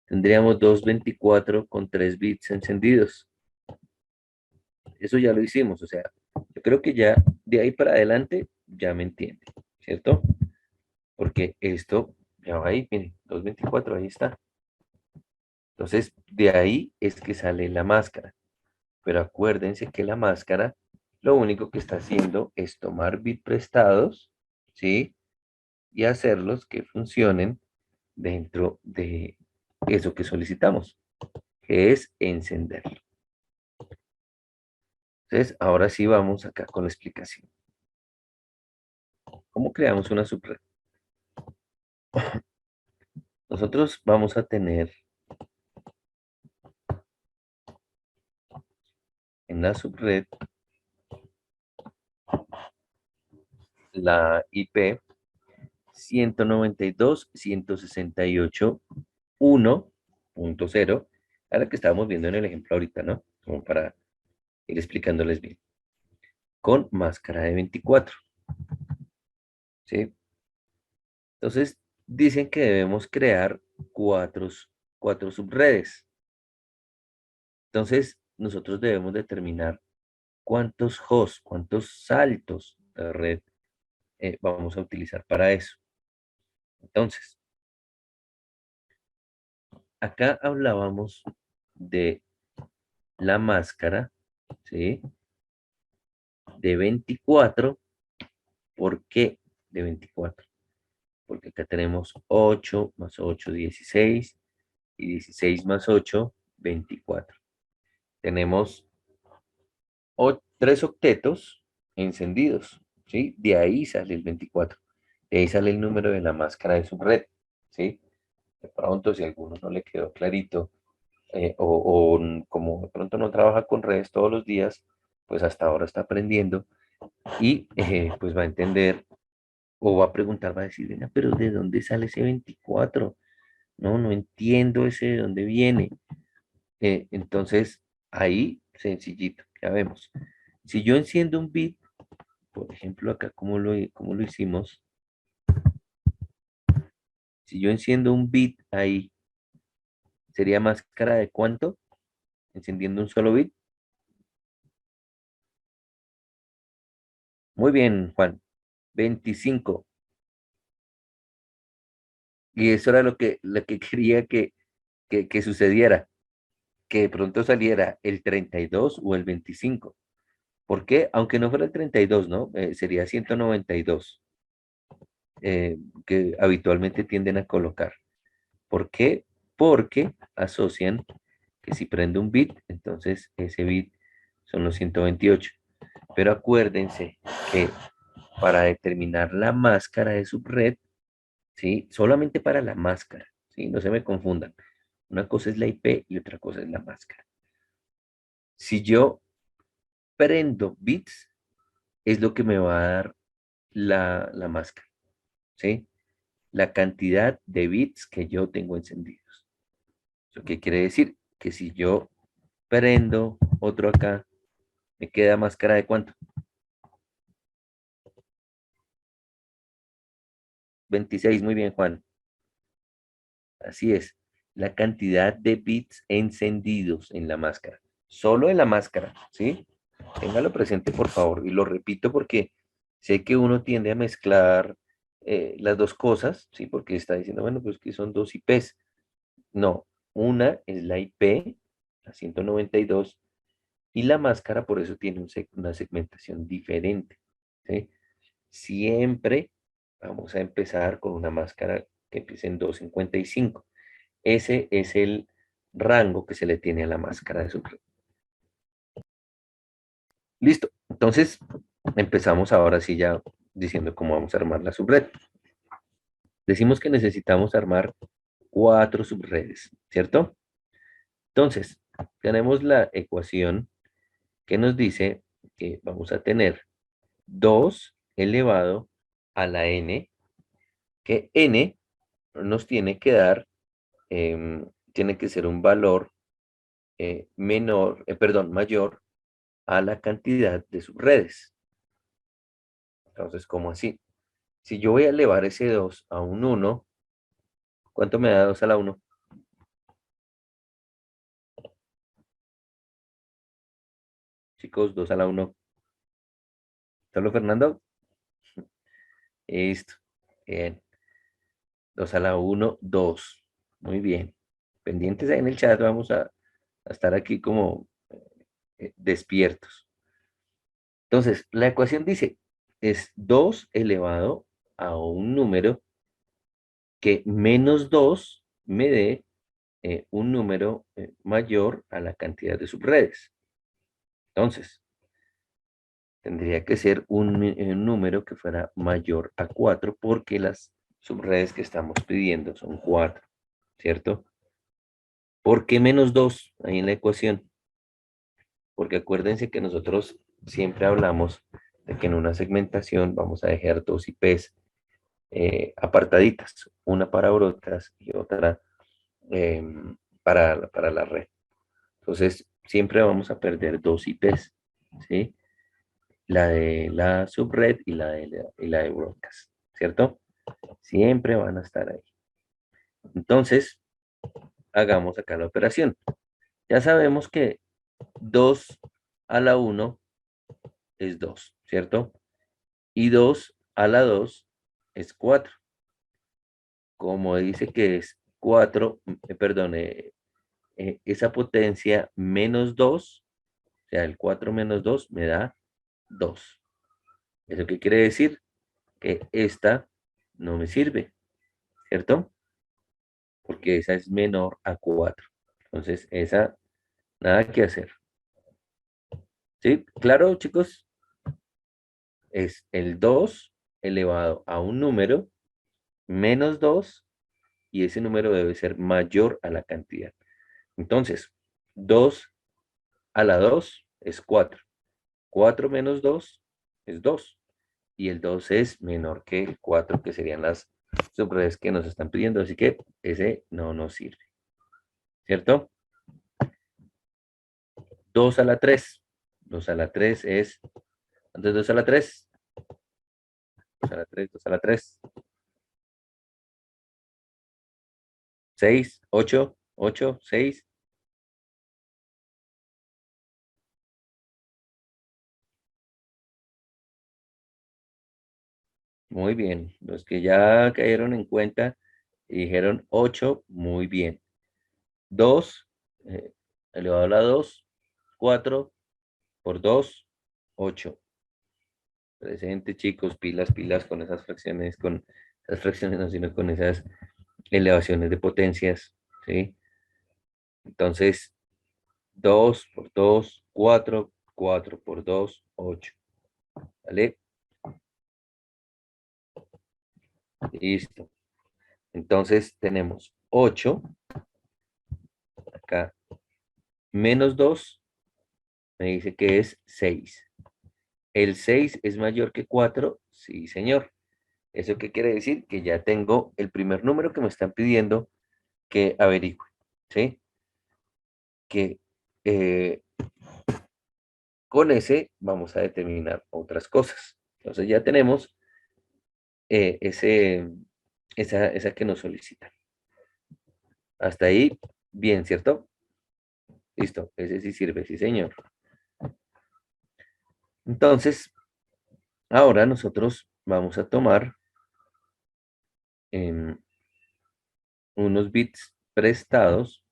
Tendríamos 224 con 3 bits encendidos. Eso ya lo hicimos, o sea, yo creo que ya de ahí para adelante ya me entiende, ¿cierto? Porque esto ya va ahí, miren, 224, ahí está. Entonces, de ahí es que sale la máscara. Pero acuérdense que la máscara lo único que está haciendo es tomar bits prestados, ¿sí? Y hacerlos que funcionen dentro de eso que solicitamos, que es encenderlo. Entonces, ahora sí vamos acá con la explicación. ¿Cómo creamos una subred? Nosotros vamos a tener en la subred la IP 192.168.1.0, a la que estábamos viendo en el ejemplo ahorita, ¿no? Como para ir explicándoles bien. Con máscara de 24, ¿sí? Entonces, dicen que debemos crear cuatro subredes. Entonces, nosotros debemos determinar cuántos hosts, cuántos saltos de red vamos a utilizar para eso. Entonces, acá hablábamos de la máscara, ¿sí? De 24. ¿Por qué de 24? Porque acá tenemos 8 más 8, 16, y 16 más 8, 24. Tenemos 3 octetos encendidos, ¿sí? De ahí sale el 24. De ahí sale el número de la máscara de subred, ¿sí? De pronto, si a alguno no le quedó clarito, como de pronto no trabaja con redes todos los días, pues hasta ahora está aprendiendo y pues va a entender o va a preguntar, va a decir, venga, pero ¿de dónde sale ese 24? No, no entiendo ese de dónde viene. Entonces, ahí, sencillito. Ya vemos. Si yo enciendo un bit, por ejemplo, acá, cómo lo hicimos? Si yo enciendo un bit ahí, ¿sería máscara de cuánto? Encendiendo un solo bit. Muy bien, Juan. 25. Y eso era lo que quería que sucediera, que de pronto saliera el 32 o el 25. ¿Por qué? Aunque no fuera el 32, ¿no? Sería 192, que habitualmente tienden a colocar. ¿Por qué? Porque asocian que si prende un bit, entonces ese bit son los 128. Pero acuérdense que para determinar la máscara de subred, ¿sí? Solamente para la máscara, ¿sí? No se me confundan. Una cosa es la IP y otra cosa es la máscara. Si yo prendo bits, es lo que me va a dar la máscara, ¿sí? La cantidad de bits que yo tengo encendidos. ¿Eso qué quiere decir? Que si yo prendo otro acá, me queda máscara de cuánto? 26, muy bien, Juan. Así es. La cantidad de bits encendidos en la máscara. Solo en la máscara, ¿sí? Téngalo presente, por favor. Y lo repito porque sé que uno tiende a mezclar las dos cosas, ¿sí? Porque está diciendo, bueno, pues que son dos IPs. No, una es la IP, la 192, y la máscara por eso tiene una segmentación diferente, ¿sí? Siempre vamos a empezar con una máscara que empiece en 255. Ese es el rango que se le tiene a la máscara de subred. Listo. Entonces, empezamos ahora sí ya diciendo cómo vamos a armar la subred. Decimos que necesitamos armar 4 subredes, ¿cierto? Entonces, tenemos la ecuación que nos dice que vamos a tener 2 elevado a la n, que n nos tiene que dar, tiene que ser un valor perdón, mayor a la cantidad de subredes. Entonces, ¿cómo así? Si yo voy a elevar ese 2 a un 1, ¿cuánto me da 2 a la 1? Chicos, 2 a la 1. ¿Solo Fernando? Listo. Bien. 2 a la 1, 2. Muy bien. Pendientes ahí en el chat, vamos a estar aquí como despiertos. Entonces, la ecuación dice, es 2 elevado a un número que menos 2 me dé un número mayor a la cantidad de subredes. Entonces, tendría que ser un número que fuera mayor a 4 porque las subredes que estamos pidiendo son 4, ¿cierto? ¿Por qué menos 2 ahí en la ecuación? Porque acuérdense que nosotros siempre hablamos de que en una segmentación vamos a dejar dos IPs apartaditas, una para broadcast y otra eh, para la red. Entonces, siempre vamos a perder dos IPs, ¿sí? La de la subred y la de broadcast, ¿cierto? Siempre van a estar ahí. Entonces, hagamos acá la operación. Ya sabemos que 2 a la 1 es 2, ¿cierto? Y 2 a la 2 es 4. Como dice que es 4, perdón, esa potencia menos 2, o sea, el 4 menos 2 me da 2. ¿Eso qué quiere decir? Que esta no me sirve, ¿cierto? Porque esa es menor a 4. Entonces, esa, nada que hacer. ¿Sí? Claro, chicos, es el 2 elevado a un número menos 2 y ese número debe ser mayor a la cantidad. Entonces, 2 a la 2 es 4. 4 menos 2 es 2. Y el 2 es menor que el 4, que serían las subredes que nos están pidiendo. Así que ese no nos sirve. ¿Cierto? 2 a la 3. 2 a la 3 es, ¿cuánto es 2 a la 3? 2 a la 3, 2 a la 3. 6, 8, 8, 6. Muy bien. Los que ya cayeron en cuenta y dijeron 8, muy bien. 2, elevado a la 2, 4 por 2, 8. Presente, chicos, pilas, pilas con esas fracciones no, sino con esas elevaciones de potencias, ¿sí? Entonces, 2 por 2, 4, 4 por 2, 8. ¿Vale? Listo. Entonces, tenemos 8, acá, menos 2, me dice que es 6. ¿El 6 es mayor que 4? Sí, señor. ¿Eso qué quiere decir? Que ya tengo el primer número que me están pidiendo que averigüe, ¿sí? Que con ese vamos a determinar otras cosas. Entonces ya tenemos esa que nos solicitan. Hasta ahí, bien, ¿cierto? Listo, ese sí sirve, sí, señor. Entonces, ahora nosotros vamos a tomar em, unos bits prestados.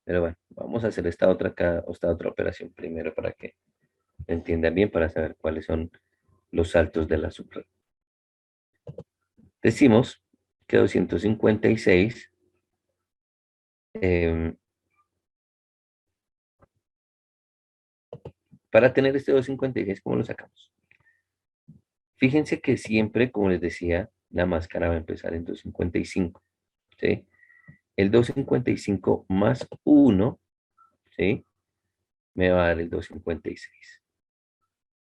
Pero bueno, vamos a hacer esta otra operación primero para que entiendan bien, para saber cuáles son los saltos de la subred. Decimos que 256 para tener este 256, ¿cómo lo sacamos? Fíjense que siempre, como les decía, la máscara va a empezar en 255, ¿sí? El 255 más 1, ¿sí? Me va a dar el 256.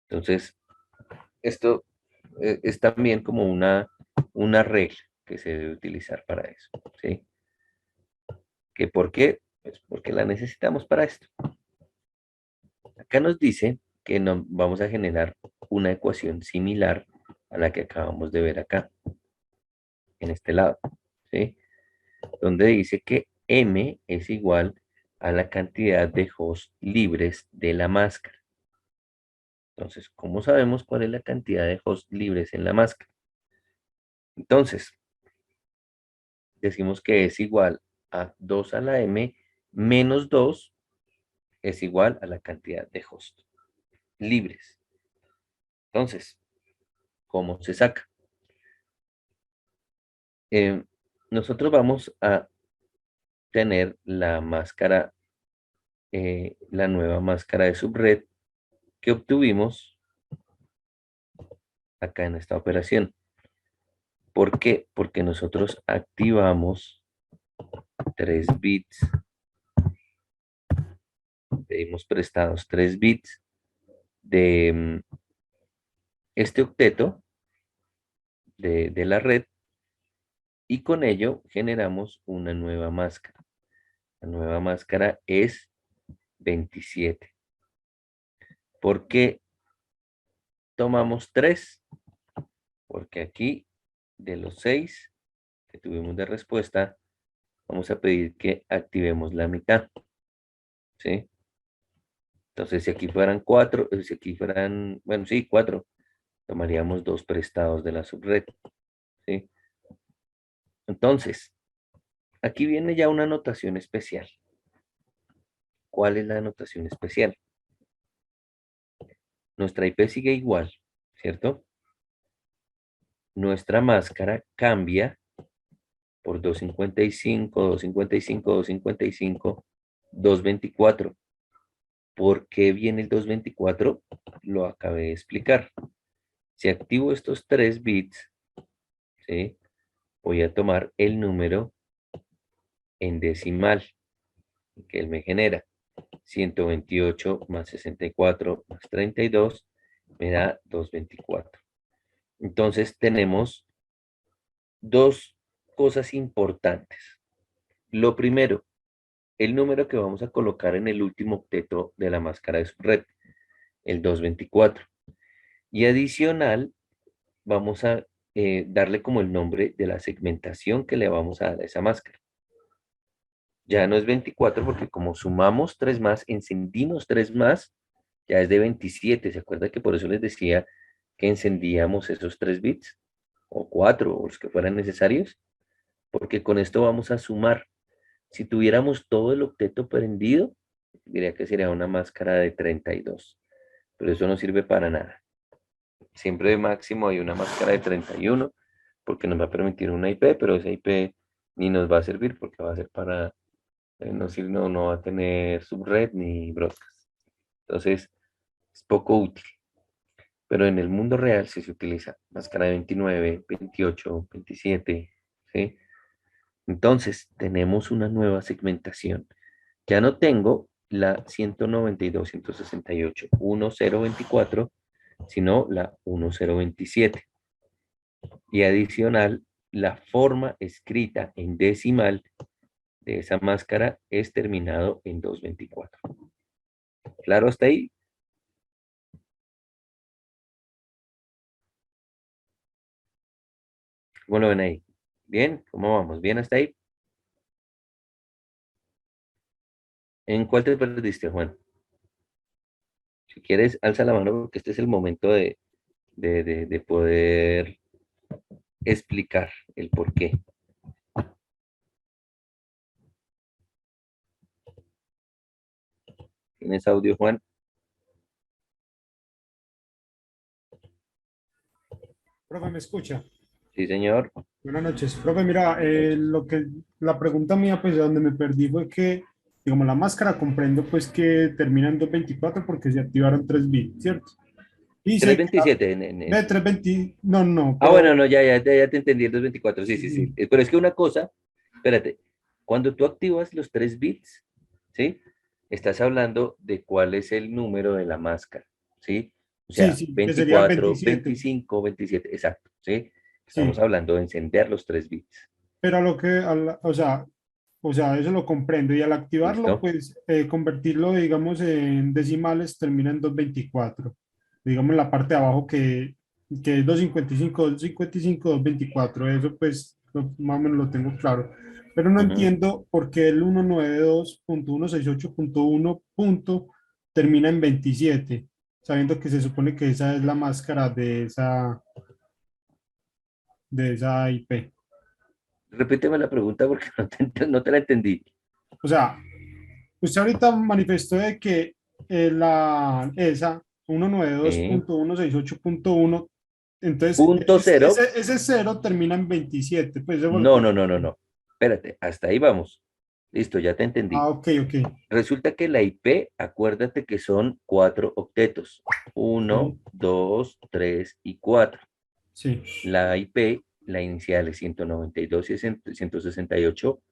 Entonces, esto es también como una regla que se debe utilizar para eso, ¿sí? ¿Que por qué? Pues porque la necesitamos para esto. Acá nos dice que vamos a generar una ecuación similar a la que acabamos de ver acá, en este lado, ¿sí? Donde dice que M es igual a la cantidad de hosts libres de la máscara. Entonces, ¿cómo sabemos cuál es la cantidad de hosts libres en la máscara? Entonces, decimos que es igual a 2 a la M menos 2 es igual a la cantidad de hosts libres. Entonces, ¿cómo se saca? Eh, nosotros vamos a tener la máscara, la nueva máscara de subred que obtuvimos acá en esta operación. ¿Por qué? Porque nosotros activamos 3 bits, pedimos prestados 3 bits de este octeto de la red y con ello generamos una nueva máscara. La nueva máscara es 27. ¿Por qué tomamos 3? Porque aquí de los 6 que tuvimos de respuesta, vamos a pedir que activemos la mitad, ¿sí? Entonces, si aquí fueran 4, si aquí fueran, bueno, sí, 4, tomaríamos 2 prestados de la subred, ¿sí? Entonces, aquí viene ya una anotación especial. ¿Cuál es la anotación especial? Nuestra IP sigue igual, ¿cierto? Nuestra máscara cambia por 255, 255, 255, 224. ¿Por qué viene el 224? Lo acabé de explicar. Si activo estos 3 bits, ¿sí? Voy a tomar el número en decimal que él me genera. 128 más 64 más 32 me da 224. Entonces tenemos dos cosas importantes. Lo primero, el número que vamos a colocar en el último octeto de la máscara de subred, el 224. Y adicional, vamos a darle como el nombre de la segmentación que le vamos a dar a esa máscara. Ya no es 24 porque como sumamos 3 más, encendimos 3 más, ya es de 27. ¿Se acuerda que por eso les decía que encendíamos esos 3 bits? O 4, o los que fueran necesarios. Porque con esto vamos a sumar. Si tuviéramos todo el octeto prendido, diría que sería una máscara de 32. Pero eso no sirve para nada. Siempre de máximo hay una máscara de 31 porque nos va a permitir una IP, pero esa IP ni nos va a servir porque va a ser para, no va a tener subred ni broadcast. Entonces, es poco útil. Pero en el mundo real sí se utiliza máscara de 29, 28, 27, ¿sí? Entonces, tenemos una nueva segmentación. Ya no tengo la 192.168.1024, sino la 1027. Y adicional, la forma escrita en decimal de esa máscara es terminado en 224. ¿Claro hasta ahí? ¿Cómo lo ven ahí? ¿Bien? ¿Cómo vamos? ¿Bien hasta ahí? ¿En cuál te perdiste, Juan? Si quieres, alza la mano porque este es el momento de poder explicar el por qué. ¿Tienes audio, Juan? Profe, ¿me escucha? Sí, señor. Buenas noches. Profe, mira, Buenas noches. la pregunta mía, pues, donde me perdí fue que, digamos, la máscara comprendo, pues, que termina en 224 porque se activaron 3 bits, ¿cierto? Y sé que la 327 B320, no, no, Ah, pero bueno, no, ya te entendí el 224. Sí, sí, sí, sí. sí, Pero es que una cosa, espérate, cuando tú activas los 3 bits, ¿sí? Estás hablando de cuál es el número de la máscara, ¿sí? O sí, sea, sí, que sería el 24, 27, 25, 27, exacto, ¿sí? Estamos sí, hablando de encender los 3 bits. pero o sea, eso lo comprendo. Y al activarlo, ¿Listo? pues, convertirlo, digamos, en decimales termina en 224. Digamos, la parte de abajo que es 255, 255, 224. Eso, pues, más o menos lo tengo claro. Pero no Ujú. entiendo por qué el 192.168.1 termina en 27, sabiendo que se supone que esa es la máscara de esa IP. Repíteme la pregunta porque no te la entendí. O sea, usted ahorita manifestó de que esa Sí. 192.168.1, entonces Punto cero. ese cero termina en 27, pues eso fue lo No, que... no, no, no, no. Espérate, hasta ahí vamos. Listo, ya te Ah, entendí. ok, ok. Resulta que la IP, acuérdate que son 4 octetos. Uno, Sí, 2, 3 y 4. sí, La IP, la inicial es 192 y 168,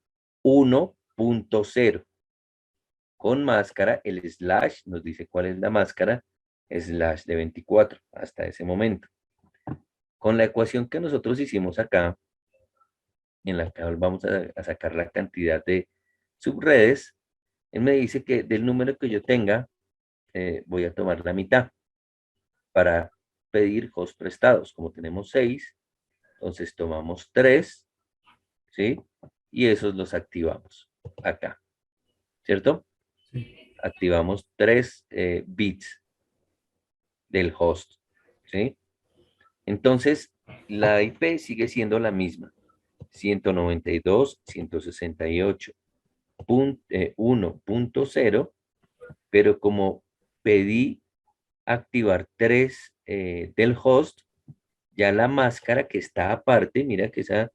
1.0. Con máscara, el slash nos dice cuál es la máscara, slash de 24 hasta ese momento. Con la ecuación que nosotros hicimos acá, en la cual vamos a sacar la cantidad de subredes, él me dice que del número que yo tenga, voy a tomar la mitad para pedir host prestados. Como tenemos 6, entonces tomamos 3, ¿sí? Y esos los activamos acá, ¿cierto? sí, Activamos 3 bits del host, ¿sí? Entonces, la IP sigue siendo la misma, 192.168.1.0, pero como pedí activar 3 del host, ya la máscara que está aparte, mira que esa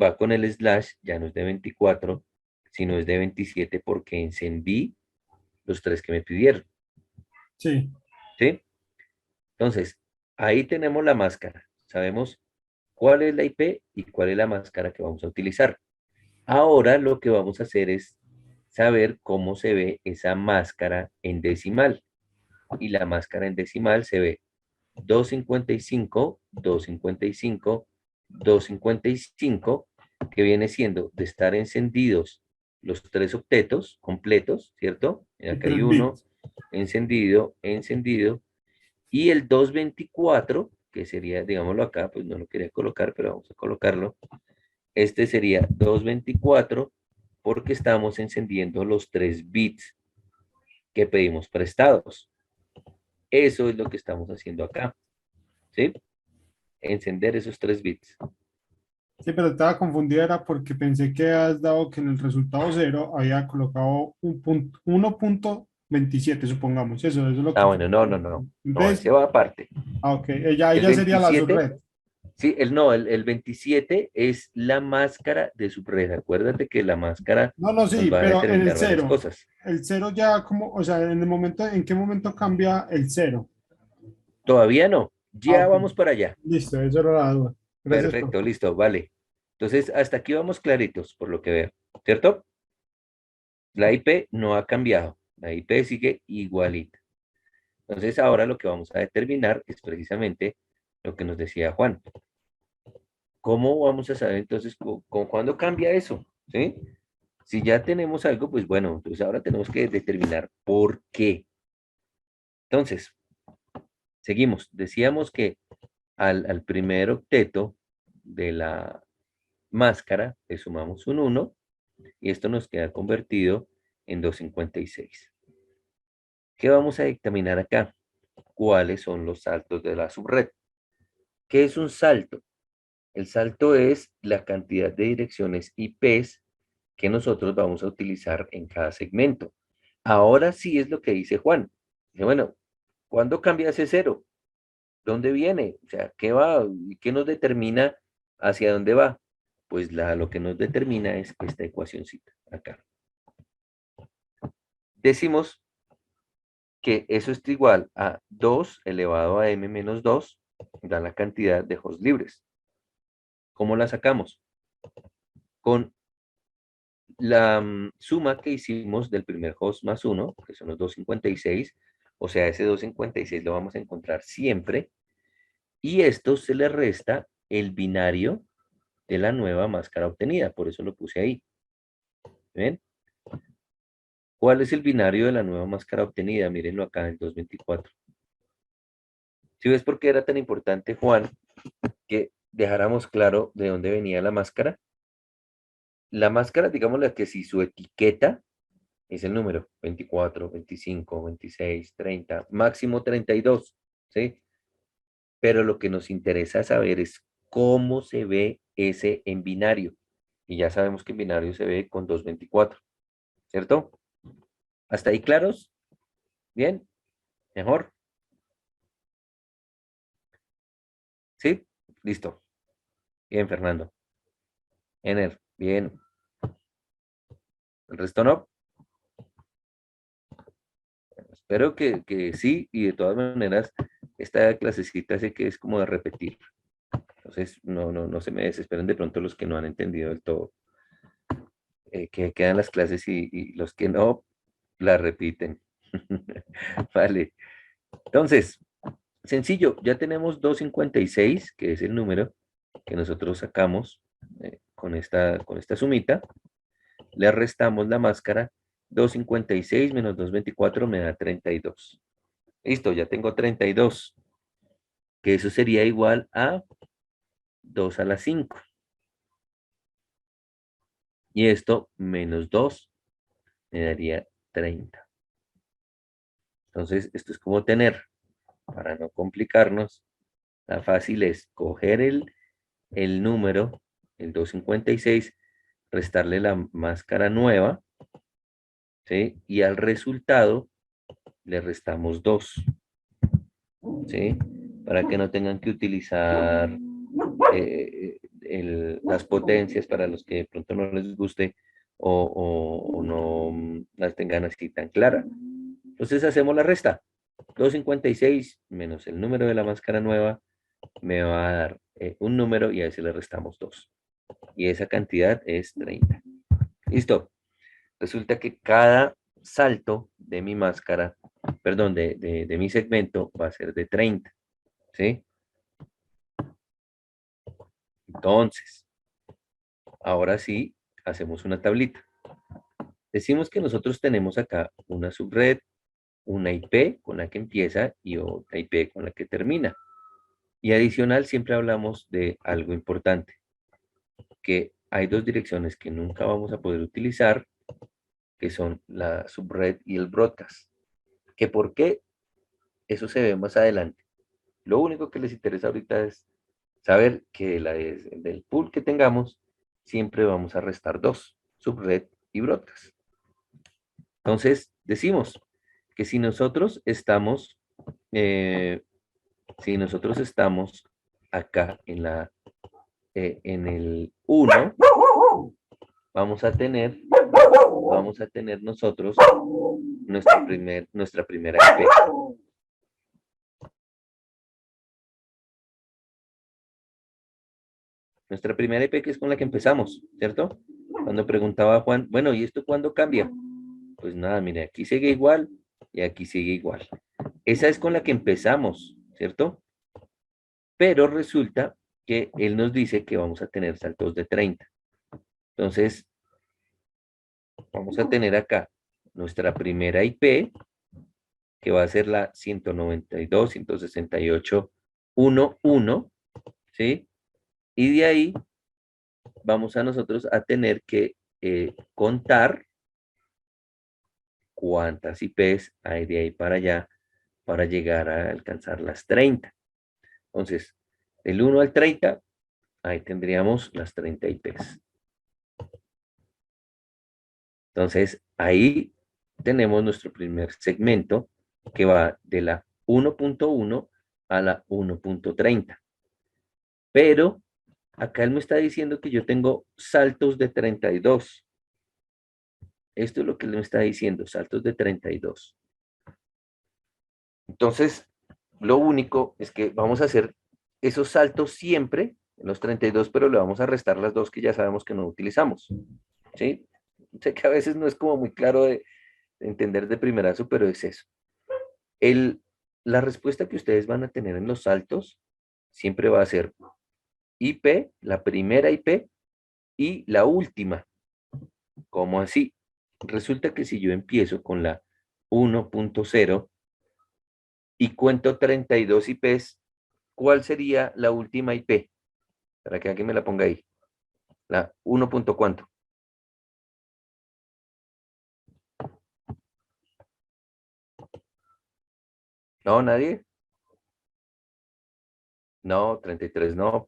va con el slash, ya no es de 24, sino es de 27 porque encendí los 3 que me pidieron, sí, ¿sí? Entonces, ahí tenemos la máscara. Sabemos cuál es la IP y cuál es la máscara que vamos a utilizar. Ahora lo que vamos a hacer es saber cómo se ve esa máscara en decimal. Y la máscara en decimal se ve 255, 255, 255, que viene siendo de estar encendidos los 3 octetos completos, ¿cierto? Y Acá hay 3 uno bits. encendido, encendido, y el 224, que sería, digámoslo acá, pues no lo quería colocar, pero vamos a colocarlo. Este sería 224 porque estamos encendiendo los 3 bits que pedimos prestados. Eso es lo que estamos haciendo acá, ¿sí? Encender esos 3 bits. Sí, pero estaba confundida era porque pensé que has dado que en el resultado cero había colocado un punto, 1.27, supongamos. Eso es lo Ah, que... bueno, no, no, no. No, Entonces, ese va aparte. ok, ella, El ella sería la 27, subred. sí, no, el 27 es la máscara de subred. Acuérdate que la máscara No, no, nos sí, va a pero en determinar varias cosas. el cero ya como, o sea, en el momento, ¿en qué momento cambia el cero? Todavía no. Ah, Ya ok, vamos para allá. listo, eso era la duda. Gracias, Perfecto, profe. listo, vale. Entonces, hasta aquí vamos claritos, por lo que veo, ¿cierto? La IP no ha cambiado. La IP sigue igualita. Entonces, ahora lo que vamos a determinar es precisamente lo que nos decía Juan. ¿Cómo vamos a saber entonces cuándo cambia eso? ¿Sí? Si ya tenemos algo, pues bueno, entonces ahora tenemos que determinar por qué. Entonces, seguimos. Decíamos que al primer octeto de la máscara le sumamos un 1 y esto nos queda convertido en 256. ¿Qué vamos a dictaminar acá? ¿Cuáles son los saltos de la subred? ¿Qué es un salto? El salto es la cantidad de direcciones IPs que nosotros vamos a utilizar en cada segmento. Ahora sí es lo que dice Juan. Dice, bueno, ¿cuándo cambia ese cero? ¿Dónde viene? O sea, ¿qué va? ¿Qué nos determina hacia dónde va? Pues lo que nos determina es esta ecuacióncita acá. Decimos que eso es igual a 2 elevado a m menos 2, da la cantidad de hosts libres. ¿Cómo la sacamos? Con la suma que hicimos del primer host más 1, que son los 256, o sea, ese 256 lo vamos a encontrar siempre, y esto se le resta el binario de la nueva máscara obtenida, por eso lo puse ahí. ¿Ven? ¿Cuál es el binario de la nueva máscara obtenida? Mírenlo acá en 224. ¿Sí ves por qué era tan importante, Juan, que dejáramos claro de dónde venía la máscara? La máscara, digámosle que si su etiqueta es el número 24, 25, 26, 30, máximo 32, ¿sí? Pero lo que nos interesa saber es cómo se ve ese en binario. Y ya sabemos que en binario se ve con 224, ¿cierto? ¿Hasta ahí claros? ¿Bien? ¿Mejor? ¿Sí? Listo. Bien, Fernando. Ener, bien. ¿El resto no? Espero que sí, y de todas maneras, esta clasecita sé que es como de repetir. Entonces, no se me desesperen de pronto los que no han entendido del todo. Que quedan las clases y los que no, las repiten. Vale. Entonces, sencillo, ya tenemos 256, que es el número que nosotros sacamos con esta sumita. Le restamos la máscara. 256 menos 224 me da 32. Listo, ya tengo 32, que eso sería igual a 2 a la 5. Y esto menos 2 me daría 30. Entonces, esto es como tener, para no complicarnos, la fácil es coger el número, el 256, restarle la máscara nueva, ¿sí? Y al resultado le restamos 2, ¿sí? Para que no tengan que utilizar las potencias para los que de pronto no les guste o no las tengan así tan clara. Entonces hacemos la resta. 256 menos el número de la máscara nueva me va a dar un número y a ese le restamos 2. Y esa cantidad es 30. Listo. Resulta que cada salto de mi máscara, perdón, de mi segmento va a ser de 30. ¿Sí? Entonces, ahora sí, hacemos una tablita. Decimos que nosotros tenemos acá una subred, una IP con la que empieza y otra IP con la que termina. Y adicional siempre hablamos de algo importante, que hay dos direcciones que nunca vamos a poder utilizar, que son la subred y el broadcast. ¿Que por qué? Eso se ve más adelante. Lo único que les interesa ahorita es saber que del pool que tengamos, siempre vamos a restar dos, subred y broadcast. Entonces, decimos que si nosotros estamos acá en el 1, vamos a tener nosotros nuestra primera IP. Nuestra primera IP, que es con la que empezamos, ¿cierto? Cuando preguntaba Juan, bueno, ¿y esto cuándo cambia? Pues nada, mire, aquí sigue igual y aquí sigue igual. Esa es con la que empezamos, ¿cierto? Pero resulta que él nos dice que vamos a tener saltos de 30. Entonces, vamos a tener acá nuestra primera IP, que va a ser la 192.168.1.1, ¿sí? Y de ahí vamos a nosotros a tener que contar cuántas IPs hay de ahí para allá para llegar a alcanzar las 30. Entonces, del 1 al 30, ahí tendríamos las 30 IPs. Entonces, ahí tenemos nuestro primer segmento que va de la 1.1 a la 1.30. Pero acá él me está diciendo que yo tengo saltos de 32. Esto es lo que él me está diciendo, saltos de 32. Entonces, lo único es que vamos a hacer esos saltos siempre en los 32, pero le vamos a restar las dos que ya sabemos que no utilizamos. ¿Sí? Sé que a veces no es como muy claro de entender de primerazo, pero es eso. La respuesta que ustedes van a tener en los saltos siempre va a ser IP, la primera IP y la última. ¿Cómo así? Resulta que si yo empiezo con la 1.0 y cuento 32 IPs, ¿cuál sería la última IP? Para que alguien me la ponga ahí. La 1. ¿Cuánto? ¿No? ¿Nadie? No, 33 no.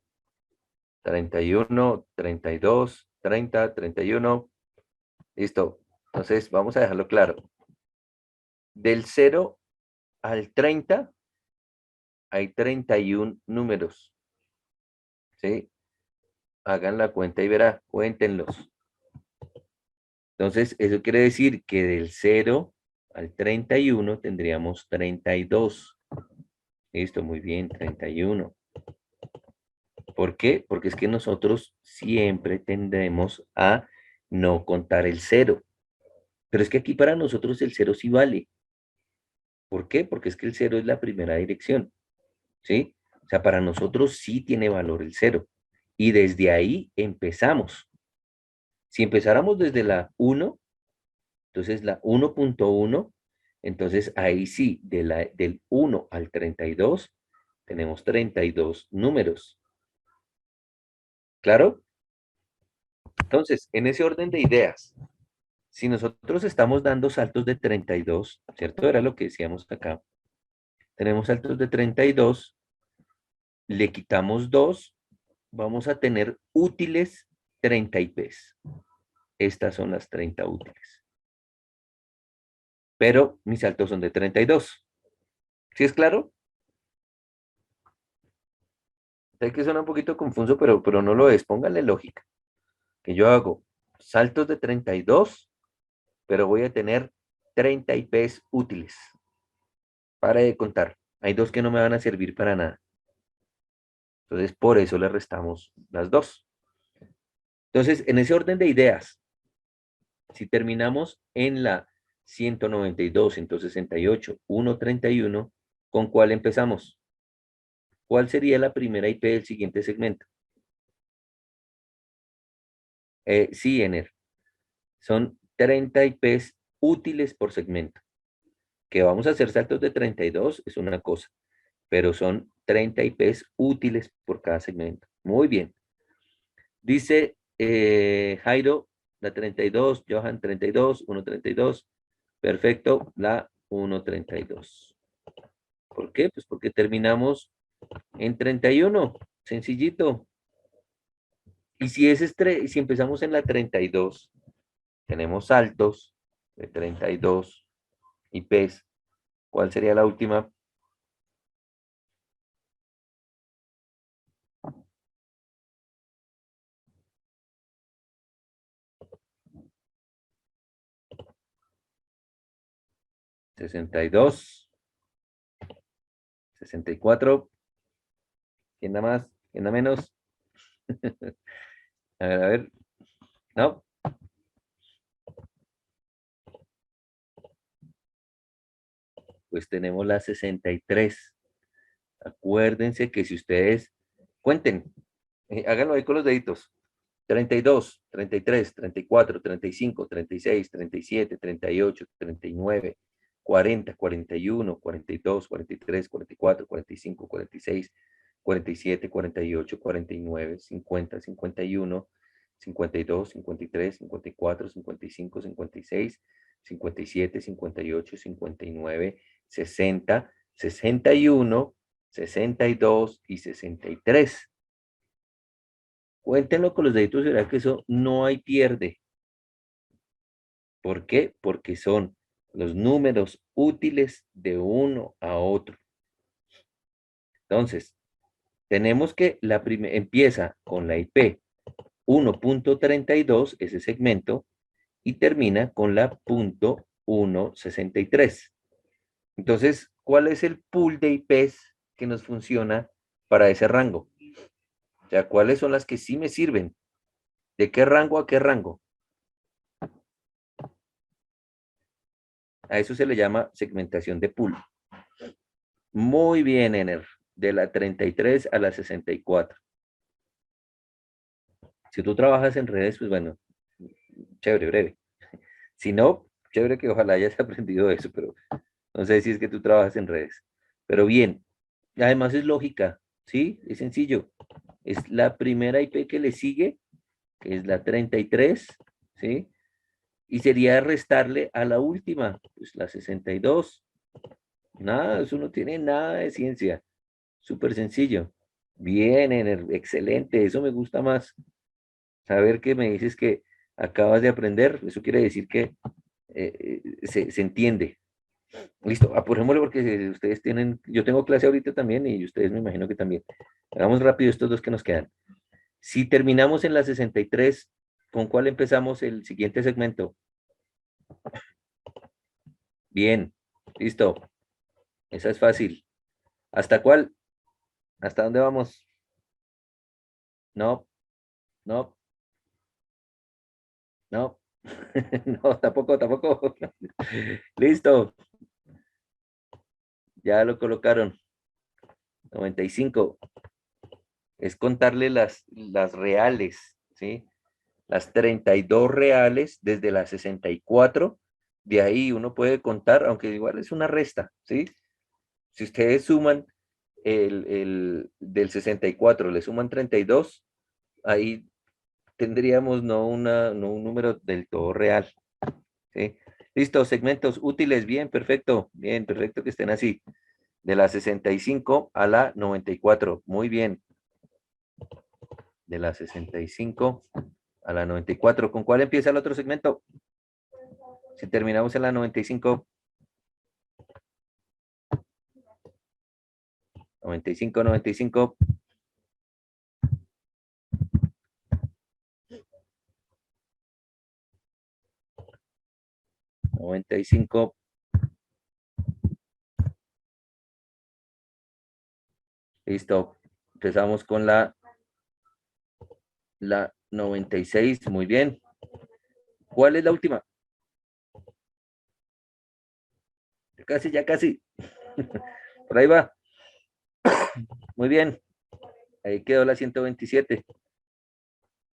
31, 32, 30, 31. Listo. Entonces, vamos a dejarlo claro. Del 0 al 30 hay 31 números. ¿Sí? Hagan la cuenta y verá, cuéntenlos. Entonces, eso quiere decir que del 0 al 31 tendríamos 32. Listo, muy bien, 31. ¿Por qué? Porque es que nosotros siempre tendremos a no contar el 0. Pero es que aquí para nosotros el 0 sí vale. ¿Por qué? Porque es que el 0 es la primera dirección. ¿Sí? O sea, para nosotros sí tiene valor el 0. Y desde ahí empezamos. Si empezáramos desde la 1, entonces la 1.1, entonces ahí sí, del 1 al 32, tenemos 32 números. ¿Claro? Entonces, en ese orden de ideas, si nosotros estamos dando saltos de 32, ¿cierto? Era lo que decíamos acá. Tenemos saltos de 32, le quitamos 2, vamos a tener útiles 30 IPs. Estas son las 30 útiles. Pero mis saltos son de 32. ¿Sí es claro? Sé que suena un poquito confuso, pero no lo es. Póngale lógica. Que yo hago saltos de 32, pero voy a tener 30 IPs útiles. Para de contar. Hay dos que no me van a servir para nada. Entonces, por eso le restamos las dos. Entonces, en ese orden de ideas, si terminamos en la 192, 168, 131, ¿con cuál empezamos? ¿Cuál sería la primera IP del siguiente segmento? Sí, Ener. Son 30 IPs útiles por segmento. Que vamos a hacer saltos de 32 es una cosa, pero son 30 IPs útiles por cada segmento. Muy bien. Dice Jairo, la 32, Johan 32, 132. Perfecto, la 132. ¿Por qué? Pues porque terminamos en 31. Sencillito. Y si empezamos en la 32, tenemos saltos de 32 IPs. ¿Cuál sería la última? ¿62? ¿64? ¿Quién da más? ¿Quién da menos? A ver. ¿No? Pues tenemos la 63. Acuérdense que si ustedes cuenten, háganlo ahí con los deditos. 32, 33, 34, 35, 36, 37, 38, 39, 40, 41, 42, 43, 44, 45, 46, 47, 48, 49, 50, 51, 52, 53, 54, 55, 56, 57, 58, 59, 60, 61, 62 y 63. Cuéntenlo con los deditos y verán que eso no hay pierde. ¿Por qué? Porque son los números útiles de uno a otro. Entonces, tenemos que empieza con la IP 1.32, ese segmento, y termina con la punto 163. Entonces, ¿cuál es el pool de IPs que nos funciona para ese rango? O sea, ¿cuáles son las que sí me sirven? ¿De qué rango a qué rango? A eso se le llama segmentación de pool. Muy bien, Ener. De la 33 a la 64. Si tú trabajas en redes, pues bueno, chévere, breve. Si no, chévere que ojalá hayas aprendido eso, pero no sé si es que tú trabajas en redes. Pero bien, además es lógica, ¿sí? Es sencillo. Es la primera IP que le sigue, que es la 33, ¿sí? Y sería restarle a la última, pues la 62. Nada, eso no tiene nada de ciencia. Súper sencillo. Bien, Ener, excelente. Eso me gusta más. Saber que me dices que acabas de aprender, eso quiere decir que se entiende. Listo, apurémosle porque ustedes tienen, yo tengo clase ahorita también y ustedes me imagino que también. Hagamos rápido estos dos que nos quedan. Si terminamos en la 63, ¿con cuál empezamos el siguiente segmento? Bien, listo. Esa es fácil. ¿Hasta cuál? ¿Hasta dónde vamos? No, no, no. No, tampoco, tampoco. Listo, ya lo colocaron. 95. Es contarle las reales, ¿sí? Las 32 reales desde las 64. De ahí uno puede contar, aunque igual es una resta, ¿sí? Si ustedes suman del 64, le suman 32, ahí tendríamos no un número del todo real, ¿sí? Listo, segmentos útiles, bien, perfecto que estén así. De la 65 a la 94, muy bien. De la 65 a la 94. ¿Con cuál empieza el otro segmento? Si terminamos en la 95. 95, 95. 95. Listo. Empezamos con la 96. Muy bien. ¿Cuál es la última? Casi, ya casi. Por ahí va. Muy bien. Ahí quedó la 127.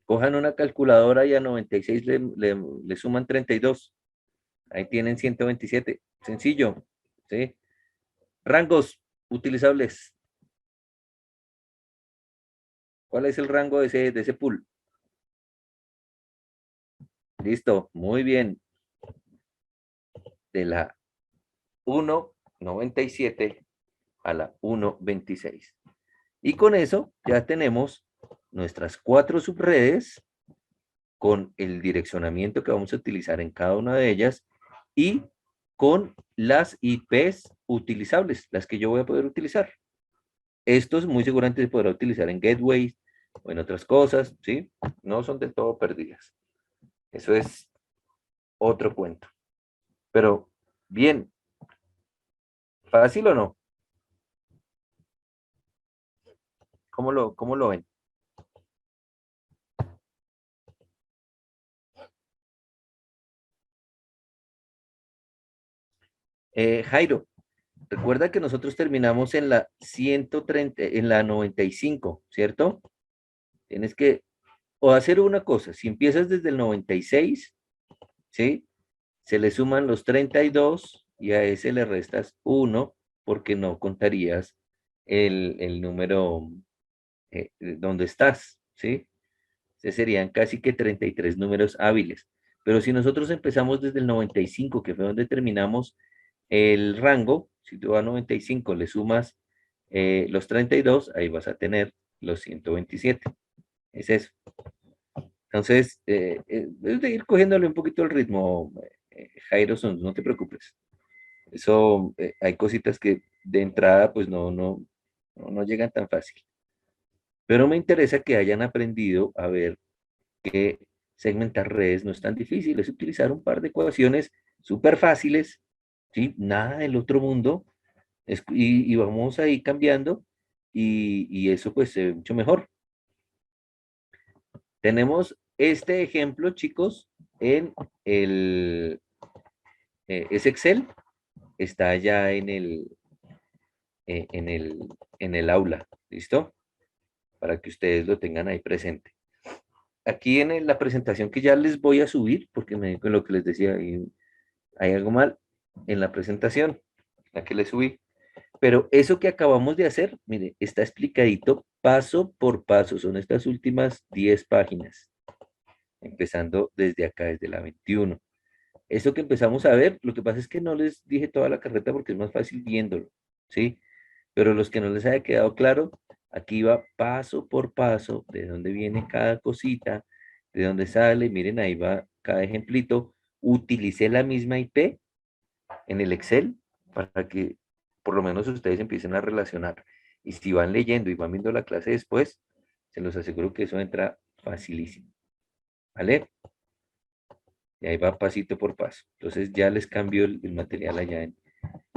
Cojan una calculadora y a 96 le suman 32. Ahí tienen 127. Sencillo, ¿sí? Rangos utilizables. ¿Cuál es el rango de ese pool? Listo, muy bien. De la 1.97 a la 1.26. Y con eso ya tenemos nuestras 4 subredes con el direccionamiento que vamos a utilizar en cada una de ellas y con las IPs utilizables, las que yo voy a poder utilizar. Estos muy seguramente se podrá utilizar en gateways o en otras cosas, ¿sí? No son del todo perdidas. Eso es otro cuento. Pero, bien, ¿fácil o no? ¿Cómo lo ven? Jairo, recuerda que nosotros terminamos en la 130, en la 95, ¿cierto? Tienes que o hacer una cosa, si empiezas desde el 96, ¿sí? Se le suman los 32 y a ese le restas 1 porque no contarías el número donde estás, ¿sí? Entonces serían casi que 33 números hábiles. Pero si nosotros empezamos desde el 95, que fue donde terminamos el rango, si tú a 95 le sumas los 32, ahí vas a tener los 127. Es eso. Entonces, es de ir cogiéndole un poquito el ritmo, Jairo, no te preocupes. Eso, hay cositas que de entrada, pues no llegan tan fácil. Pero me interesa que hayan aprendido a ver que segmentar redes no es tan difícil, es utilizar un par de ecuaciones súper fáciles, ¿sí? Nada del otro mundo, y vamos ahí cambiando, y eso pues se ve mucho mejor. Tenemos este ejemplo, chicos, en el, es Excel, está allá eh, en el, en el aula, ¿listo? Para que ustedes lo tengan ahí presente. Aquí en la presentación que ya les voy a subir, porque con lo que les decía, hay algo mal en la presentación, la que les subí. Pero eso que acabamos de hacer, mire, está explicadito paso por paso. Son estas últimas 10 páginas, empezando desde acá, desde la 21. Eso que empezamos a ver, lo que pasa es que no les dije toda la carreta porque es más fácil viéndolo, ¿sí? Pero los que no les haya quedado claro, aquí va paso por paso de dónde viene cada cosita, de dónde sale. Miren, ahí va cada ejemplito. Utilicé la misma IP en el Excel para que por lo menos ustedes empiecen a relacionar. Y si van leyendo y van viendo la clase después, se los aseguro que eso entra facilísimo. ¿Vale? Y ahí va pasito por paso. Entonces ya les cambio el material allá en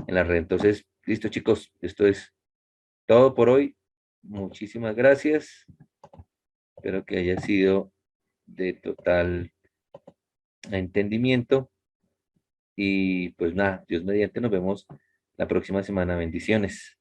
la red. Entonces, listo chicos, esto es todo por hoy. Muchísimas gracias. Espero que haya sido de total entendimiento. Y pues nada, Dios mediante, nos vemos la próxima semana. Bendiciones.